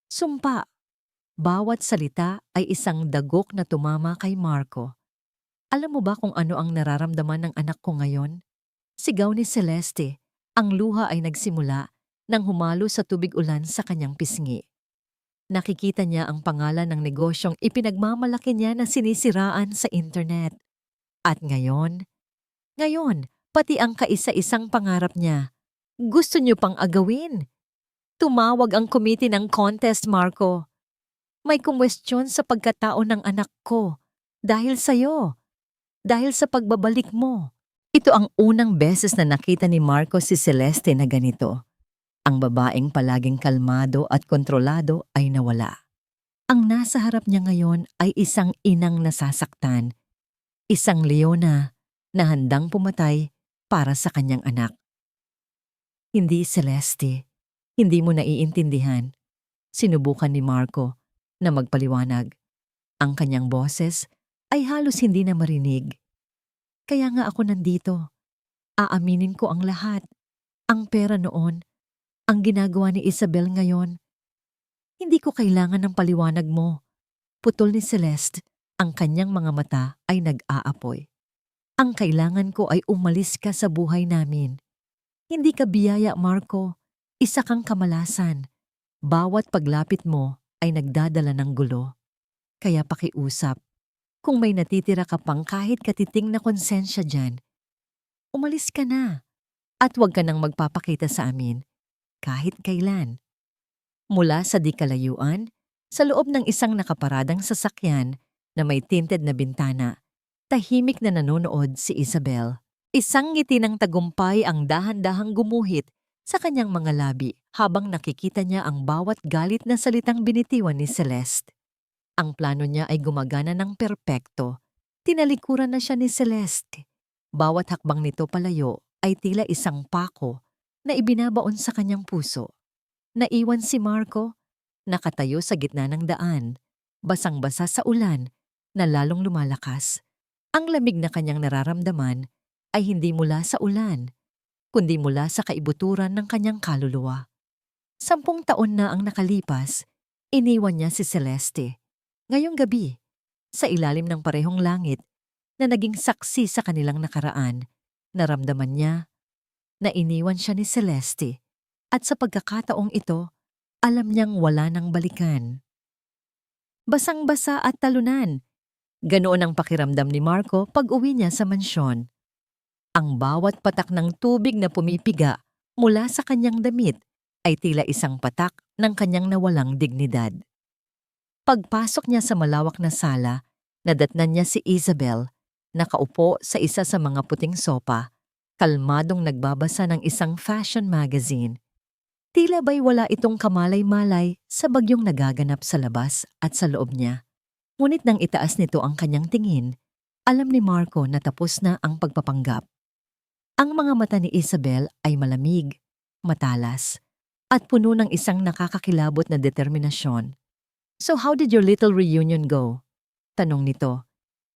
[SPEAKER 1] Sumpa. Bawat salita ay isang dagok na tumama kay Marco. Alam mo ba kung ano ang nararamdaman ng anak ko ngayon? Sigaw ni Celeste. Ang luha ay nagsimula nang humalo sa tubig ulan sa kanyang pisngi. Nakikita niya ang pangalan ng negosyong ipinagmamalaki niya na sinisiraan sa internet. At ngayon, pati ang kaisa-isang pangarap niya, gusto niyo pang agawin. Tumawag ang komite ng contest, Marco. May kumwestiyon sa pagkatao ng anak ko dahil sa'yo, dahil sa pagbabalik mo. Ito ang unang beses na nakita ni Marco si Celeste na ganito. Ang babaeng palaging kalmado at kontrolado ay nawala. Ang nasa harap niya ngayon ay isang inang nasasaktan, isang leona na handang pumatay para sa kanyang anak. Hindi, Celeste, hindi mo naiintindihan. Sinubukan ni Marco na magpaliwanag. Ang kanyang boses ay halos hindi na marinig. Kaya nga ako nandito. Aaminin ko ang lahat. Ang pera noon, ang ginagawa ni Isabel ngayon. Hindi ko kailangan ng paliwanag mo. Putol ni Celeste, ang kanyang mga mata ay nag-aapoy. Ang kailangan ko ay umalis ka sa buhay namin. Hindi ka biyaya, Marco. Isa kang kamalasan. Bawat paglapit mo ay nagdadala ng gulo. Kaya pakiusap, kung may natitira ka pang kahit katiting na konsensya dyan, umalis ka na at huwag ka nang magpapakita sa amin kahit kailan. Mula sa di kalayuan, sa loob ng isang nakaparadang sasakyan na may tinted na bintana, tahimik na nanonood si Isabel. Isang ngiti ng tagumpay ang dahan-dahang gumuhit sa kanyang mga labi habang nakikita niya ang bawat galit na salitang binitiwan ni Celeste. Ang plano niya ay gumagana ng perpekto. Tinalikuran na siya ni Celeste. Bawat hakbang nito palayo ay tila isang pako na ibinabaon sa kanyang puso. Naiwan si Marco, nakatayo sa gitna ng daan, basang-basa sa ulan na lalong lumalakas. Ang lamig na kanyang nararamdaman ay hindi mula sa ulan, kundi mula sa kaibuturan ng kanyang kaluluwa. 10 taon na ang nakalipas, iniwan niya si Celeste. Ngayong gabi, sa ilalim ng parehong langit na naging saksi sa kanilang nakaraan, naramdaman niya na iniwan siya ni Celeste at sa pagkakataong ito, alam niyang wala nang balikan. Basang-basa at talunan. Ganoon ang pakiramdam ni Marco pag-uwi niya sa mansyon. Ang bawat patak ng tubig na pumipiga mula sa kanyang damit ay tila isang patak ng kanyang nawalang dignidad. Pagpasok niya sa malawak na sala, nadatnan niya si Isabel, nakaupo sa isa sa mga puting sopa, kalmadong nagbabasa ng isang fashion magazine. Tila ba'y wala itong kamalay-malay sa bagyong nagaganap sa labas at sa loob niya. Ngunit nang itaas nito ang kanyang tingin, alam ni Marco na tapos na ang pagpapanggap. Ang mga mata ni Isabel ay malamig, matalas, at puno ng isang nakakakilabot na determinasyon. "So how did your little reunion go?" Tanong nito.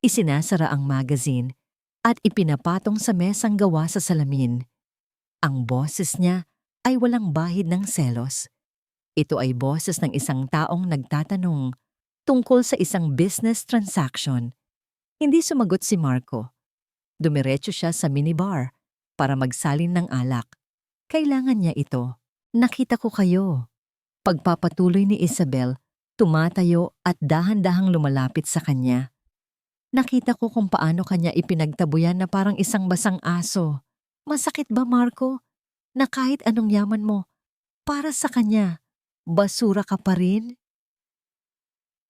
[SPEAKER 1] Isinasara ang magazine at ipinapatong sa mesang gawa sa salamin. Ang boses niya ay walang bahid ng selos. Ito ay boses ng isang taong nagtatanong tungkol sa isang business transaction. Hindi sumagot si Marco. Dumiretso siya sa minibar para magsalin ng alak. Kailangan niya ito. "Nakita ko kayo." Pagpapatuloy ni Isabel, tumatayo at dahan-dahang lumalapit sa kanya. "Nakita ko kung paano kanya ipinagtabuyan na parang isang basang aso. Masakit ba, Marco? Na kahit anong yaman mo, para sa kanya, basura ka pa rin?"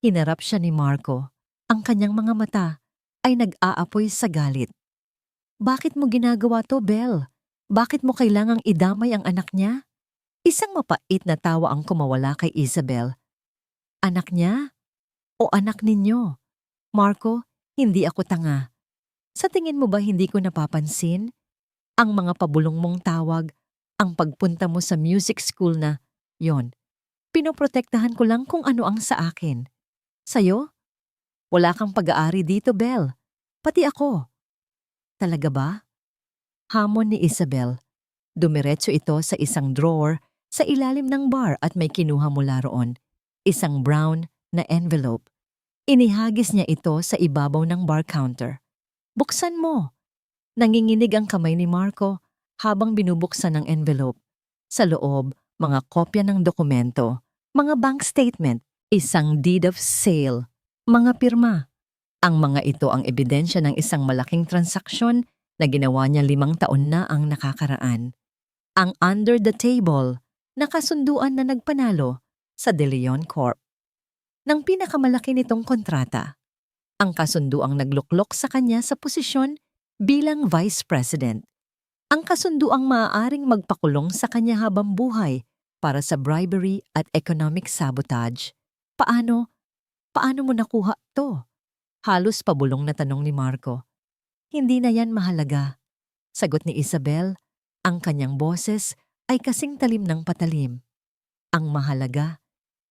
[SPEAKER 1] Hinarap siya ni Marco. Ang kanyang mga mata ay nag-aapoy sa galit. "Bakit mo ginagawa to, Belle? Bakit mo kailangang idamay ang anak niya?" Isang mapait na tawa ang kumawala kay Isabel. "Anak niya? O anak ninyo? Marco, hindi ako tanga. Sa tingin mo ba hindi ko napapansin? Ang mga pabulong mong tawag, ang pagpunta mo sa music school na, yon. Pinoprotektahan ko lang kung ano ang sa akin. Sa'yo? Wala kang pag-aari dito, Belle. Pati ako." "Talaga ba?" Hamon ni Isabel. Dumiretso ito sa isang drawer sa ilalim ng bar at may kinuha mula roon. Isang brown na envelope. Inihagis niya ito sa ibabaw ng bar counter. "Buksan mo." Nanginginig ang kamay ni Marco habang binubuksan ang envelope. Sa loob, mga kopya ng dokumento, mga bank statement, isang deed of sale, mga pirma. Ang mga ito ang ebidensya ng isang malaking transaksyon na ginawa niya 5 taon na ang nakakaraan. Ang under the table, nakasunduan na nagpanalo sa De Leon Corp. Nang pinakamalaki nitong kontrata, ang kasunduang nagluklok sa kanya sa posisyon bilang Vice President. Ang kasunduang maaaring magpakulong sa kanya habang buhay para sa bribery at economic sabotage. Paano? Paano mo nakuha to? Halos pabulong na tanong ni Marco. "Hindi na yan mahalaga." Sagot ni Isabel, ang kanyang boses ay kasing talim ng patalim. "Ang mahalaga,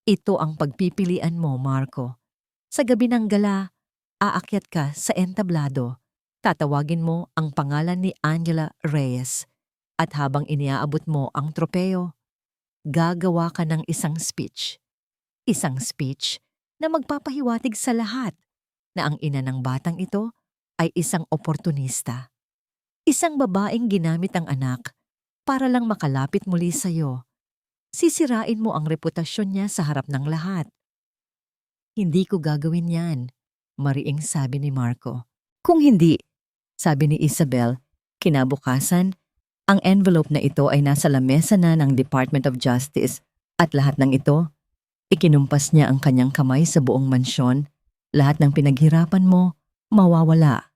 [SPEAKER 1] ito ang pagpipilian mo, Marco. Sa gabi ng gala, aakyat ka sa entablado. Tatawagin mo ang pangalan ni Angela Reyes. At habang iniaabot mo ang tropeo, gagawa ka ng isang speech. Isang speech na magpapahiwatig sa lahat na ang ina ng batang ito ay isang oportunista. Isang babaeng ginamit ang anak para lang makalapit muli sa'yo. Sisirain mo ang reputasyon niya sa harap ng lahat." "Hindi ko gagawin yan," mariing sabi ni Marco. "Kung hindi," sabi ni Isabel, kinabukasan, ang envelope na ito ay nasa lamesa na ng Department of Justice at lahat ng ito, ikinumpas niya ang kanyang kamay sa buong mansyon. "Lahat ng pinaghirapan mo, mawawala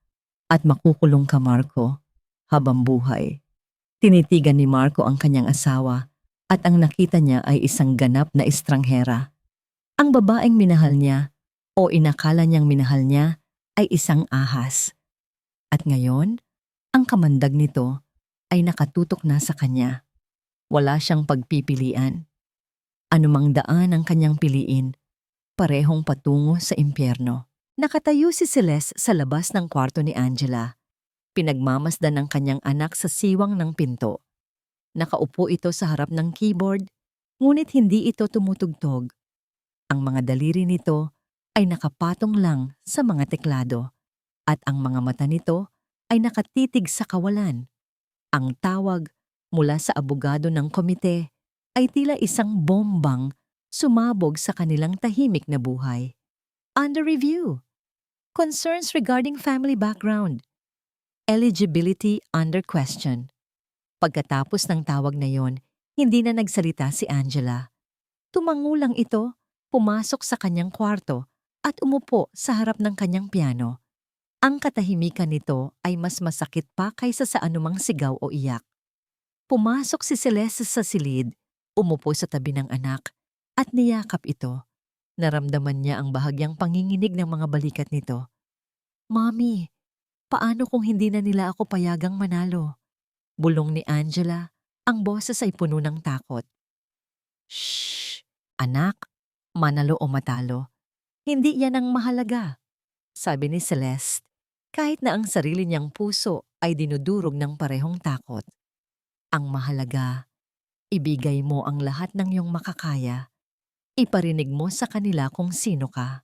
[SPEAKER 1] at makukulong ka, Marco, habang buhay." Tinitigan ni Marco ang kanyang asawa at ang nakita niya ay isang ganap na estranghera. Ang babaeng minahal niya o inakala niyang minahal niya ay isang ahas. At ngayon, ang kamandag nito ay nakatutok na sa kanya. Wala siyang pagpipilian. Anumang daan ang kanyang piliin, parehong patungo sa impyerno. Nakatayo si Celeste sa labas ng kwarto ni Angela. Pinagmamasdan ng kanyang anak sa siwang ng pinto. Nakaupo ito sa harap ng keyboard, ngunit hindi ito tumutugtog. Ang mga daliri nito ay nakapatong lang sa mga teklado at ang mga mata nito ay nakatitig sa kawalan. Ang tawag mula sa abogado ng komite ay tila isang bombang sumabog sa kanilang tahimik na buhay. Under review. Concerns regarding family background. Eligibility under question. Pagkatapos ng tawag na yon, hindi na nagsalita si Angela. Tumango lang ito, pumasok sa kanyang kwarto at umupo sa harap ng kanyang piano. Ang katahimikan nito ay mas masakit pa kaysa sa anumang sigaw o iyak. Pumasok si Celeste sa silid, umupo sa tabi ng anak, at niyakap ito. Naramdaman niya ang bahagyang panginginig ng mga balikat nito. "Mommy, paano kung hindi na nila ako payagang manalo?" Bulong ni Angela, ang boses ay puno ng takot. "Shh! Anak, manalo o matalo, hindi yan ang mahalaga," sabi ni Celeste, kahit na ang sarili niyang puso ay dinudurog ng parehong takot. "Ang mahalaga, ibigay mo ang lahat ng iyong makakaya. Iparinig mo sa kanila kung sino ka."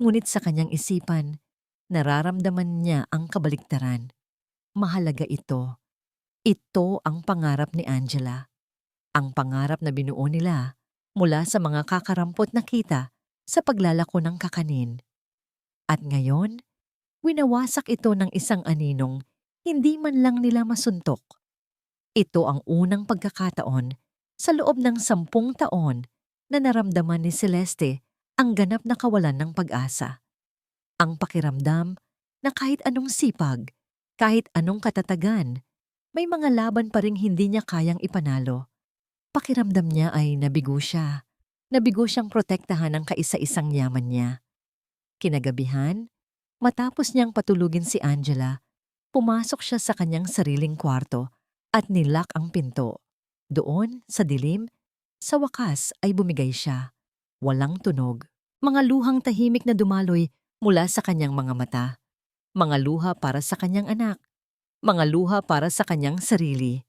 [SPEAKER 1] Ngunit sa kanyang isipan, nararamdaman niya ang kabaliktaran. Mahalaga ito. Ito ang pangarap ni Angela. Ang pangarap na binuo nila mula sa mga kakarampot na kita sa paglalako ng kakanin. At ngayon, winawasak ito ng isang aninong hindi man lang nila masuntok. Ito ang unang pagkakataon sa loob ng 10 taon na naramdaman ni Celeste ang ganap na kawalan ng pag-asa. Ang pakiramdam na kahit anong sipag, kahit anong katatagan, may mga laban pa ring hindi niya kayang ipanalo. Pakiramdam niya ay nabigo siya. Nabigo siyang protektahan ang kaisa-isang yaman niya. Kinagabihan, matapos niyang patulugin si Angela, pumasok siya sa kanyang sariling kwarto at nilak ang pinto. Doon, sa dilim, sa wakas ay bumigay siya. Walang tunog. Mga luhang tahimik na dumaloy mula sa kanyang mga mata. Mga luha para sa kanyang anak. Mga luha para sa kanyang sarili.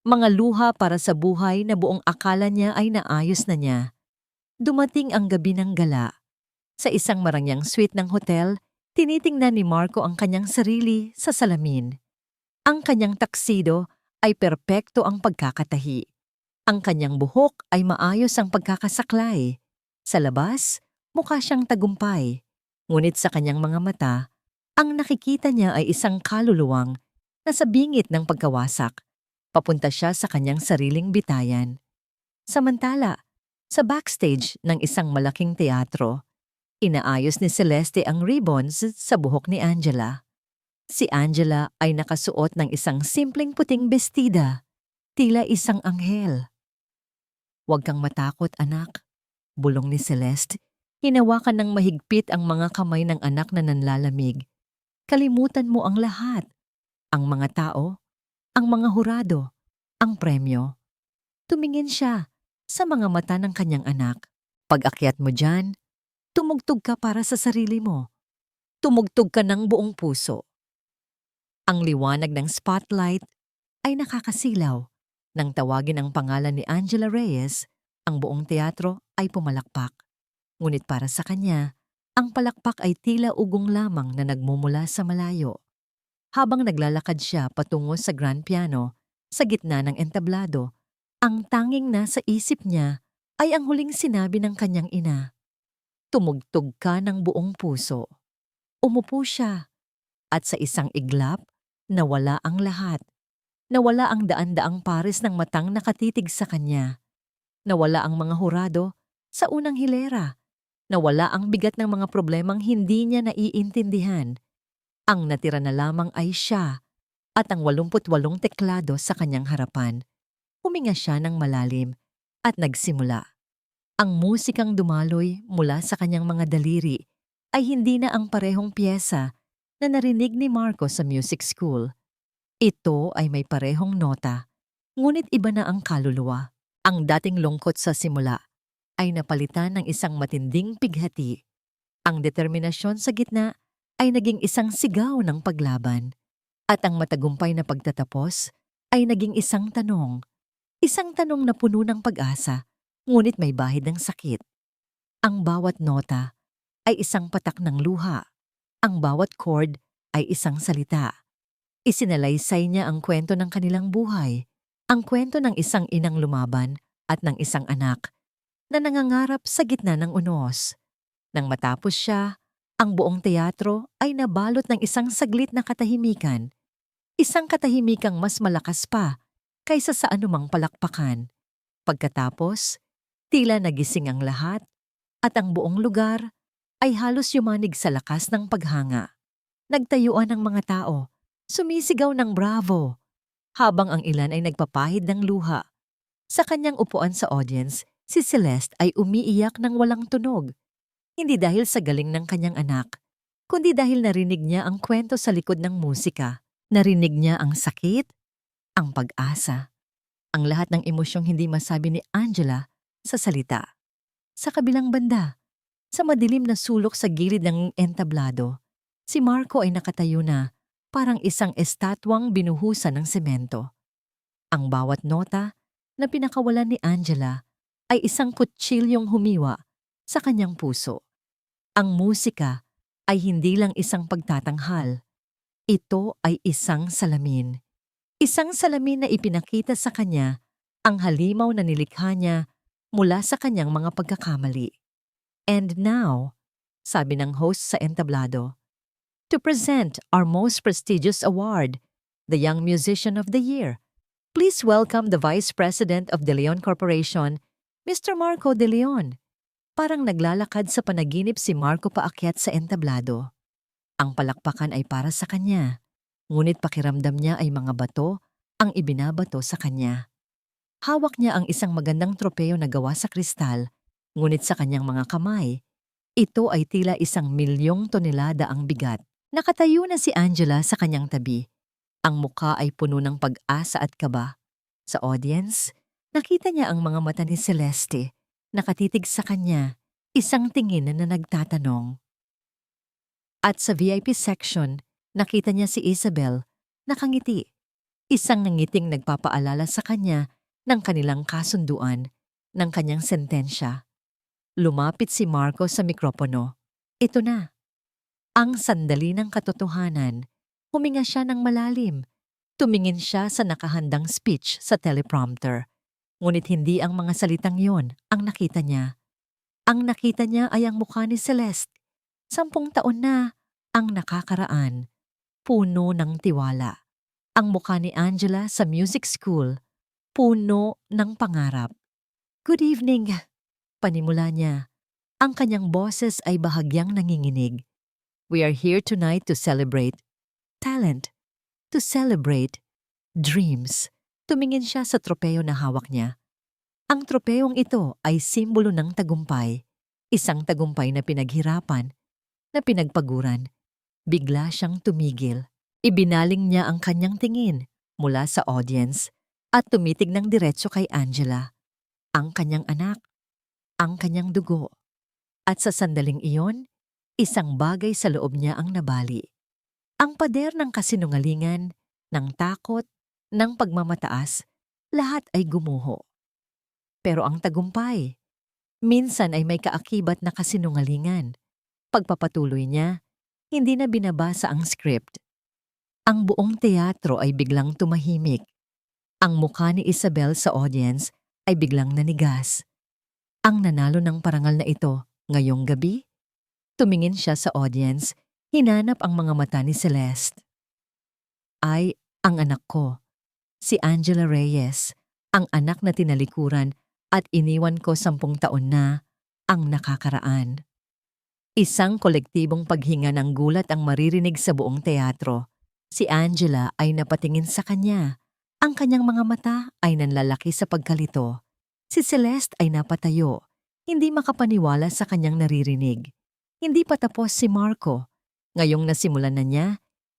[SPEAKER 1] Mga luha para sa buhay na buong akala niya ay naayos na niya. Dumating ang gabi ng gala. Sa isang marangyang suite ng hotel, tinitingnan ni Marco ang kanyang sarili sa salamin. Ang kanyang taksido ay perpekto ang pagkakatahi. Ang kanyang buhok ay maayos ang pagkakasaklay. Sa labas, mukha siyang tagumpay. Ngunit sa kanyang mga mata, ang nakikita niya ay isang kaluluwang na sa bingit ng pagkawasak. Papunta siya sa kanyang sariling bitayan. Samantala, sa backstage ng isang malaking teatro, inaayos ni Celeste ang ribbons sa buhok ni Angela. Si Angela ay nakasuot ng isang simpleng puting bestida, tila isang anghel. "Huwag kang matakot, anak," bulong ni Celeste. Hinawakan ng mahigpit ang mga kamay ng anak na nanlalamig. "Kalimutan mo ang lahat. Ang mga tao, ang mga hurado, ang premyo." Tumingin siya sa mga mata ng kanyang anak. "Pag-akyat mo dyan, tumugtog ka para sa sarili mo. Tumugtog ka ng buong puso." Ang liwanag ng spotlight ay nakakasilaw. Nang tawagin ang pangalan ni Angela Reyes, ang buong teatro ay pumalakpak. Ngunit para sa kanya, ang palakpak ay tila ugong lamang na nagmumula sa malayo. Habang naglalakad siya patungo sa grand piano, sa gitna ng entablado, ang tanging nasa isip niya ay ang huling sinabi ng kanyang ina. "Tumugtog ka ng buong puso." Umupo siya, at sa isang iglap, nawala ang lahat. Nawala ang daan-daang pares ng matang nakatitig sa kanya. Nawala ang mga hurado sa unang hilera. Nawala ang bigat ng mga problemang hindi niya naiintindihan. Ang natira na lamang ay siya at ang 88 teklado sa kanyang harapan. Huminga siya ng malalim at nagsimula. Ang musikang dumaloy mula sa kanyang mga daliri ay hindi na ang parehong piyesa na narinig ni Marco sa music school. Ito ay may parehong nota, ngunit iba na ang kaluluwa. Ang dating lungkot sa simula ay napalitan ng isang matinding pighati. Ang determinasyon sa gitna ay naging isang sigaw ng paglaban. At ang matagumpay na pagtatapos ay naging isang tanong. Isang tanong na puno ng pag-asa, ngunit may bahid ng sakit. Ang bawat nota ay isang patak ng luha. Ang bawat chord ay isang salita. Isinalaysay niya ang kwento ng kanilang buhay, ang kwento ng isang inang lumaban at ng isang anak na nangangarap sa gitna ng unos. Nang matapos siya, ang buong teatro ay nabalot ng isang saglit na katahimikan. Isang katahimikang mas malakas pa kaysa sa anumang palakpakan. Pagkatapos, tila nagising ang lahat at ang buong lugar ay halos yumanig sa lakas ng paghanga. Nagtayuan ang mga tao, sumisigaw ng bravo, habang ang ilan ay nagpapahid ng luha. Sa kanyang upuan sa audience, si Celeste ay umiiyak ng walang tunog. Hindi dahil sa galing ng kanyang anak, kundi dahil narinig niya ang kwento sa likod ng musika. Narinig niya ang sakit, ang pag-asa, ang lahat ng emosyong hindi masabi ni Angela sa salita. Sa kabilang banda, sa madilim na sulok sa gilid ng entablado, si Marco ay nakatayo na parang isang estatwang binuhusan ng semento. Ang bawat nota na pinakawalan ni Angela ay isang kutsilyong humiwa sa kanyang puso. Ang musika ay hindi lang isang pagtatanghal. Ito ay isang salamin. Isang salamin na ipinakita sa kanya ang halimaw na nilikha niya mula sa kanyang mga pagkakamali. And now, sabi ng host sa entablado, to present our most prestigious award, the Young Musician of the Year, please welcome the Vice President of De Leon Corporation, Mr. Marco De Leon. Parang naglalakad sa panaginip si Marco paakyat sa entablado. Ang palakpakan ay para sa kanya, ngunit pakiramdam niya ay mga bato ang ibinabato sa kanya. Hawak niya ang isang magandang tropeo na gawa sa kristal, ngunit sa kanyang mga kamay, ito ay tila 1,000,000 tonelada ang bigat. Nakatayo na si Angela sa kanyang tabi. Ang mukha ay puno ng pag-asa at kaba. Sa audience, nakita niya ang mga mata ni Celeste, nakatitig sa kanya, isang tingin na nagtatanong. At sa VIP section, nakita niya si Isabel, nakangiti. Isang nangiting nagpapaalala sa kanya ng kanilang kasunduan, ng kanyang sentensya. Lumapit si Marco sa mikropono. Ito na. Ang sandali ng katotohanan. Huminga siya ng malalim. Tumingin siya sa nakahandang speech sa teleprompter. Ngunit hindi ang mga salitang yon ang nakita niya. Ang nakita niya ay ang mukha ni Celeste. 10 taon na ang nakakaraan. Puno ng tiwala. Ang mukha ni Angela sa music school. Puno ng pangarap. Good evening, panimula niya. Ang kanyang boses ay bahagyang nanginginig. We are here tonight to celebrate talent, to celebrate dreams. Tumingin siya sa tropeo na hawak niya. Ang tropeong ito ay simbolo ng tagumpay. Isang tagumpay na pinaghirapan, na pinagpaguran. Bigla siyang tumigil. Ibinaling niya ang kanyang tingin mula sa audience at tumitig ng diretso kay Angela, ang kanyang anak, ang kanyang dugo. At sa sandaling iyon, isang bagay sa loob niya ang nabali. Ang pader ng kasinungalingan, ng takot, ng pagmamataas, lahat ay gumuho. Pero ang tagumpay, minsan ay may kaakibat na kasinungalingan. Pagpapatuloy niya, hindi na binabasa ang script. Ang buong teatro ay biglang tumahimik. Ang mukha ni Isabel sa audience ay biglang nanigas. Ang nanalo ng parangal na ito ngayong gabi? Tumingin siya sa audience, hinanap ang mga mata ni Celeste. Ay, ang anak ko. Si Angela Reyes, ang anak na tinalikuran at iniwan ko 10 taon na ang nakakaraan. Isang kolektibong paghinga ng gulat ang maririnig sa buong teatro. Si Angela ay napatingin sa kanya. Ang kanyang mga mata ay nanlalaki sa pagkalito. Si Celeste ay napatayo, hindi makapaniwala sa kanyang naririnig. Hindi pa tapos si Marco. Ngayong nasimulan na niya,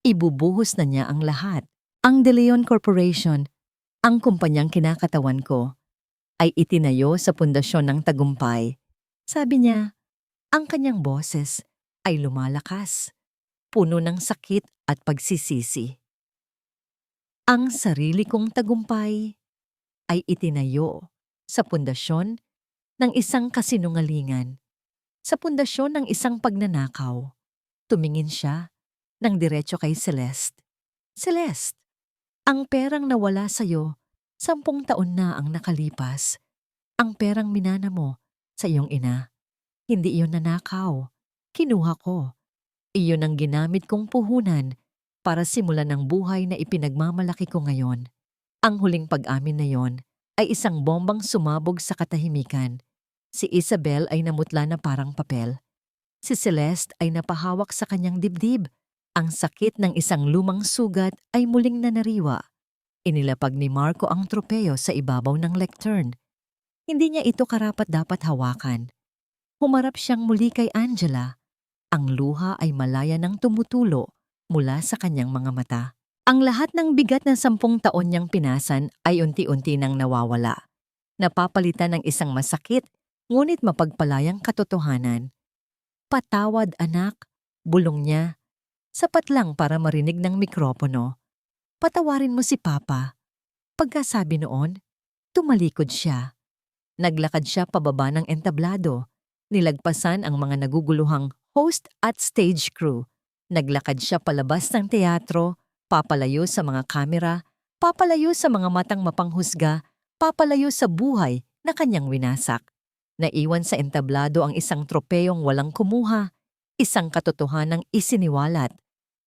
[SPEAKER 1] ibubuhos na niya ang lahat. Ang De Leon Corporation, ang kumpanyang kinakatawan ko, ay itinayo sa pundasyon ng tagumpay. Sabi niya, ang kanyang boses ay lumalakas, puno ng sakit at pagsisisi. Ang sarili kong tagumpay ay itinayo sa pundasyon ng isang kasinungalingan, sa pundasyon ng isang pagnanakaw. Tumingin siya ng diretso kay Celeste. Celeste, ang perang nawala sa'yo, 10 taon na ang nakalipas. Ang perang minana mo sa iyong ina, hindi iyon nanakaw. Kinuha ko. Iyon ang ginamit kong puhunan para simulan ng buhay na ipinagmamalaki ko ngayon. Ang huling pag-amin na yon ay isang bombang sumabog sa katahimikan. Si Isabel ay namutla na parang papel. Si Celeste ay napahawak sa kanyang dibdib. Ang sakit ng isang lumang sugat ay muling nanariwa. Inilapag ni Marco ang tropeyo sa ibabaw ng lectern. Hindi niya ito karapat-dapat hawakan. Humarap siyang muli kay Angela. Ang luha ay malaya ng tumutulo mula sa kanyang mga mata. Ang lahat ng bigat ng 10 taon niyang pinasan ay unti-unti nang nawawala. Napapalitan ng isang masakit, ngunit mapagpalayang katotohanan. Patawad anak, bulong niya. Sapat lang para marinig ng mikropono. Patawarin mo si Papa. Pagkasabi noon, tumalikod siya. Naglakad siya pababa ng entablado. Nilagpasan ang mga naguguluhang host at stage crew. Naglakad siya palabas ng teatro, papalayo sa mga kamera, papalayo sa mga matang mapanghusga, papalayo sa buhay na kanyang winasak. Naiwan sa entablado ang isang tropeyong walang kumuha, isang katotohanang isiniwalat,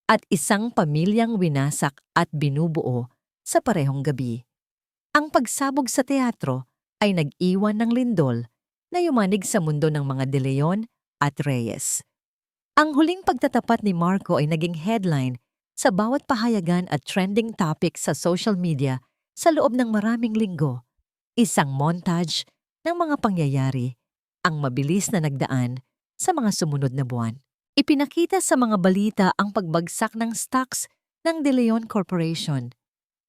[SPEAKER 1] at isang pamilyang winasak at binubuo sa parehong gabi. Ang pagsabog sa teatro ay nag-iwan ng lindol na yumanig sa mundo ng mga De Leon at Reyes. Ang huling pagtatapat ni Marco ay naging headline sa bawat pahayagan at trending topic sa social media sa loob ng maraming linggo. Isang montage ng mga pangyayari, ang mabilis na nagdaan sa mga sumunod na buwan. Ipinakita sa mga balita ang pagbagsak ng stocks ng De Leon Corporation,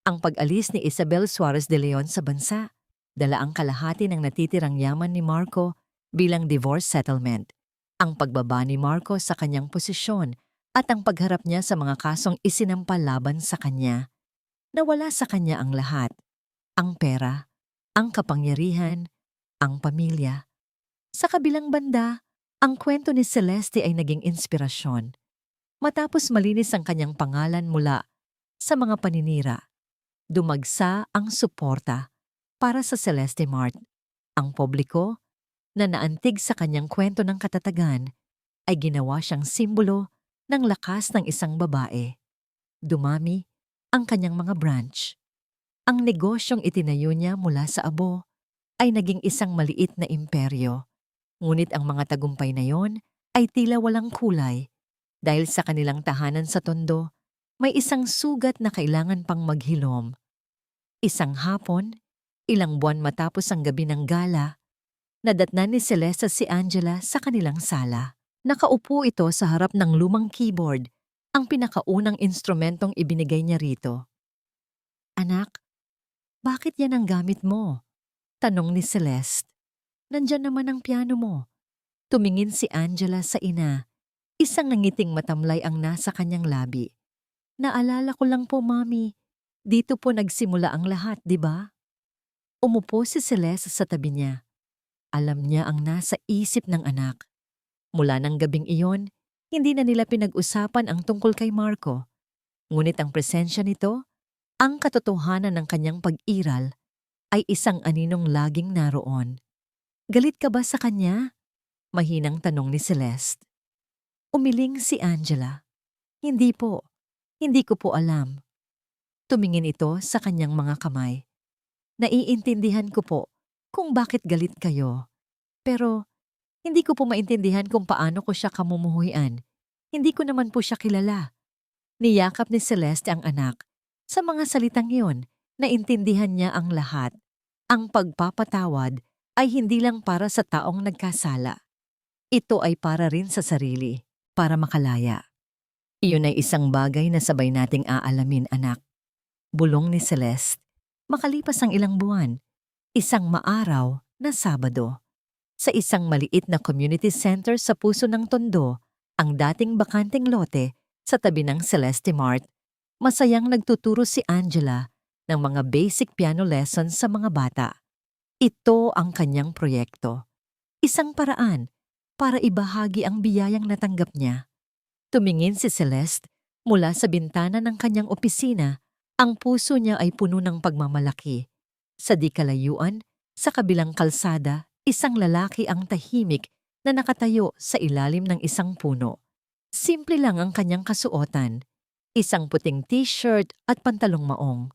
[SPEAKER 1] ang pag-alis ni Isabel Suarez de Leon sa bansa, dala ang kalahati ng natitirang yaman ni Marco bilang divorce settlement, ang pagbaba ni Marco sa kanyang posisyon at ang pagharap niya sa mga kasong isinampa laban sa kanya. Nawala sa kanya ang lahat, ang pera, ang kapangyarihan, ang pamilya. Sa kabilang banda, ang kwento ni Celeste ay naging inspirasyon. Matapos malinis ang kanyang pangalan mula sa mga paninira, dumagsa ang suporta para sa Celeste Mart. Ang publiko, na naantig sa kanyang kwento ng katatagan, ay ginawa siyang simbolo ng lakas ng isang babae. Dumami ang kanyang mga branch. Ang negosyong itinayo niya mula sa abo ay naging isang maliit na imperyo. Ngunit ang mga tagumpay na yon ay tila walang kulay dahil sa kanilang tahanan sa Tondo, may isang sugat na kailangan pang maghilom. Isang hapon, ilang buwan matapos ang gabi ng gala, nadatnan ni Celeste si Angela sa kanilang sala. Nakaupo ito sa harap ng lumang keyboard, ang pinakaunang instrumentong ibinigay niya rito. Anak, bakit yan ang gamit mo? Tanong ni Celeste. Nandyan naman ang piano mo. Tumingin si Angela sa ina. Isang nangiting matamlay ang nasa kanyang labi. Naalala ko lang po, Mami. Dito po nagsimula ang lahat, di ba? Umupo si Celeste sa tabi niya. Alam niya ang nasa isip ng anak. Mula ng gabing iyon, hindi na nila pinag-usapan ang tungkol kay Marco. Ngunit ang presensya nito, ang katotohanan ng kanyang pag-iral, ay isang aninong laging naroon. Galit ka ba sa kanya? Mahinang tanong ni Celeste. Umiling si Angela. Hindi po. Hindi ko po alam. Tumingin ito sa kanyang mga kamay. Naiintindihan ko po kung bakit galit kayo. Pero hindi ko po maintindihan kung paano ko siya kamumuhuyan. Hindi ko naman po siya kilala. Niyakap ni Celeste ang anak. Sa mga salitang iyon, naintindihan niya ang lahat. Ang pagpapatawad ay hindi lang para sa taong nagkasala. Ito ay para rin sa sarili, para makalaya. Iyon ay isang bagay na sabay nating aalamin, anak. Bulong ni Celeste. Makalipas ang ilang buwan, isang maaraw na Sabado. Sa isang maliit na community center sa puso ng Tondo, ang dating bakanteng lote sa tabi ng Celeste Mart. Masayang nagtuturo si Angela ng mga basic piano lessons sa mga bata. Ito ang kanyang proyekto. Isang paraan para ibahagi ang biyayang natanggap niya. Tumingin si Celeste mula sa bintana ng kanyang opisina. Ang puso niya ay puno ng pagmamalaki. Sa di kalayuan, sa kabilang kalsada, isang lalaki ang tahimik na nakatayo sa ilalim ng isang puno. Simple lang ang kanyang kasuotan. Isang puting t-shirt at pantalong maong.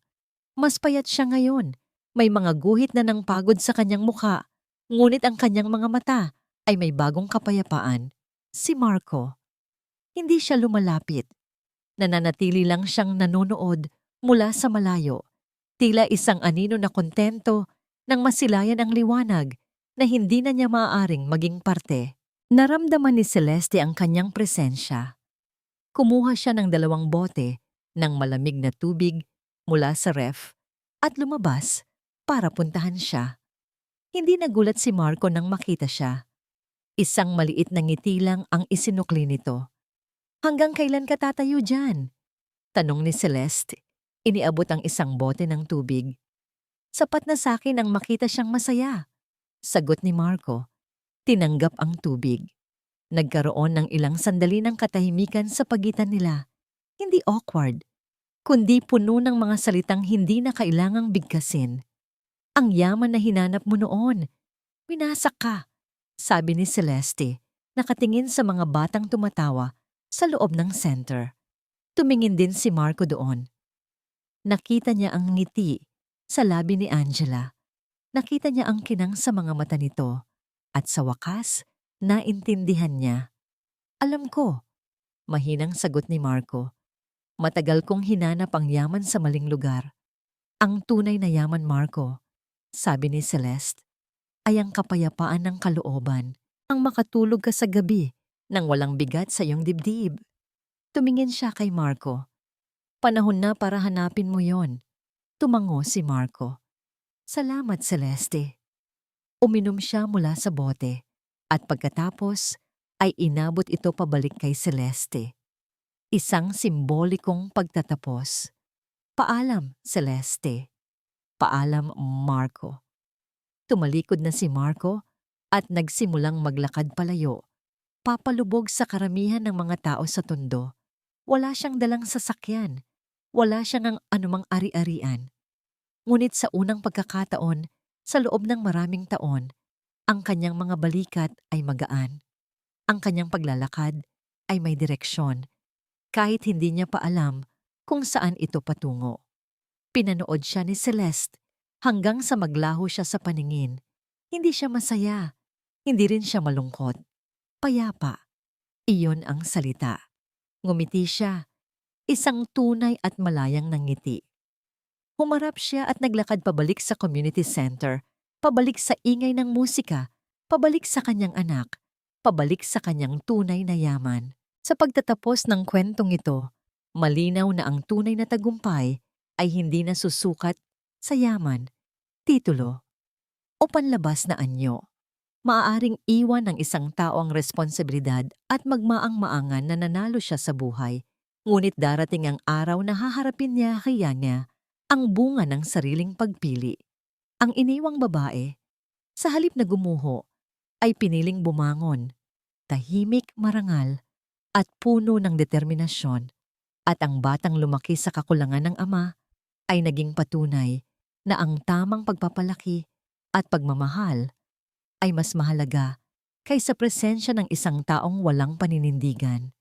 [SPEAKER 1] Mas payat siya ngayon. May mga guhit na ng pagod sa kanyang mukha. Ngunit ang kanyang mga mata ay may bagong kapayapaan. Si Marco. Hindi siya lumalapit. Nananatili lang siyang nanonood mula sa malayo. Tila isang anino na kontento nang masilayan ang liwanag na hindi na niya maaaring maging parte. Naramdaman ni Celeste ang kanyang presensya. Kumuha siya ng 2 bote ng malamig na tubig mula sa ref at lumabas para puntahan siya. Hindi nagulat si Marco nang makita siya. Isang maliit na ngiti lang ang isinukli nito. "Hanggang kailan ka tatayo dyan?" tanong ni Celeste. Iniabot ang isang bote ng tubig. "Sapat na sa akin ang makita siyang masaya," sagot ni Marco. Tinanggap ang tubig. Nagkaroon ng ilang sandali ng katahimikan sa pagitan nila. Hindi awkward, kundi puno ng mga salitang hindi na kailangang bigkasin. "Ang yaman na hinanap mo noon. Winasak ka," sabi ni Celeste, nakatingin sa mga batang tumatawa sa loob ng center. Tumingin din si Marco doon. Nakita niya ang ngiti sa labi ni Angela. Nakita niya ang kinang sa mga mata nito. At sa wakas, naintindihan niya. "Alam ko," mahinang sagot ni Marco. "Matagal kong hinanap ang yaman sa maling lugar. Ang tunay na yaman, Marco," sabi ni Celeste, "ay ang kapayapaan ng kalooban, ang makatulog ka sa gabi nang walang bigat sa iyong dibdib." Tumingin siya kay Marco. "Panahon na para hanapin mo yon." Tumango si Marco. "Salamat, Celeste." Uminom siya mula sa bote at pagkatapos ay inabot ito pabalik kay Celeste. Isang simbolikong pagtatapos. "Paalam, Celeste." "Paalam, Marco." Tumalikod na si Marco at nagsimulang maglakad palayo, papalubog sa karamihan ng mga tao sa tondo. Wala siyang dalang sasakyan. Wala siyang ang anumang ari-arian. Ngunit sa unang pagkakataon, sa loob ng maraming taon, ang kanyang mga balikat ay magaan. Ang kanyang paglalakad ay may direksyon, kahit hindi niya pa alam kung saan ito patungo. Pinanood siya ni Celeste hanggang sa maglaho siya sa paningin. Hindi siya masaya, hindi rin siya malungkot. Payapa. Iyon ang salita. Ngumiti siya, isang tunay at malayang nangiti. Humarap siya at naglakad pabalik sa community center, pabalik sa ingay ng musika, pabalik sa kanyang anak, pabalik sa kanyang tunay na yaman. Sa pagtatapos ng kwentong ito, malinaw na ang tunay na tagumpay ay hindi nasusukat sa yaman, titulo, o panlabas na anyo. Maaaring iwan ng isang tao ang responsibilidad at magmaang-maangan na nanalo siya sa buhay, ngunit darating ang araw na haharapin niya kaya niya ang bunga ng sariling pagpili. Ang iniwang babae, sa halip na gumuho, ay piniling bumangon, tahimik, marangal, at puno ng determinasyon. At ang batang lumaki sa kakulangan ng ama ay naging patunay na ang tamang pagpapalaki at pagmamahal ay mas mahalaga kaysa presensya ng isang taong walang paninindigan.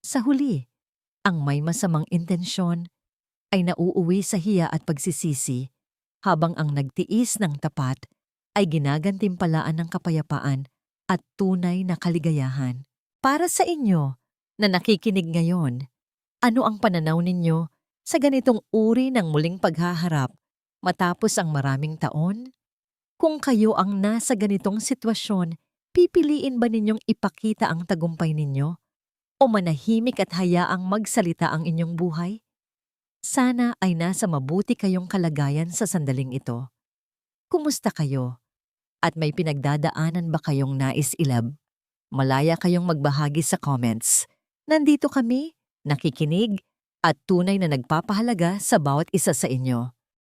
[SPEAKER 1] Sa huli, ang may masamang intensyon ay nauuwi sa hiya at pagsisisi, habang ang nagtiis ng tapat ay ginagantimpalaan ng kapayapaan at tunay na kaligayahan. Para sa inyo na nakikinig ngayon, ano ang pananaw ninyo sa ganitong uri ng muling paghaharap matapos ang maraming taon? Kung kayo ang nasa ganitong sitwasyon, pipiliin ba ninyong ipakita ang tagumpay ninyo o manahimik at hayaang magsalita ang inyong buhay? Sana ay nasa mabuti kayong kalagayan sa sandaling ito. Kumusta kayo? At may pinagdadaanan ba kayong nais ilab? Malaya kayong magbahagi sa comments. Nandito kami, nakikinig, at tunay na nagpapahalaga sa bawat isa sa inyo.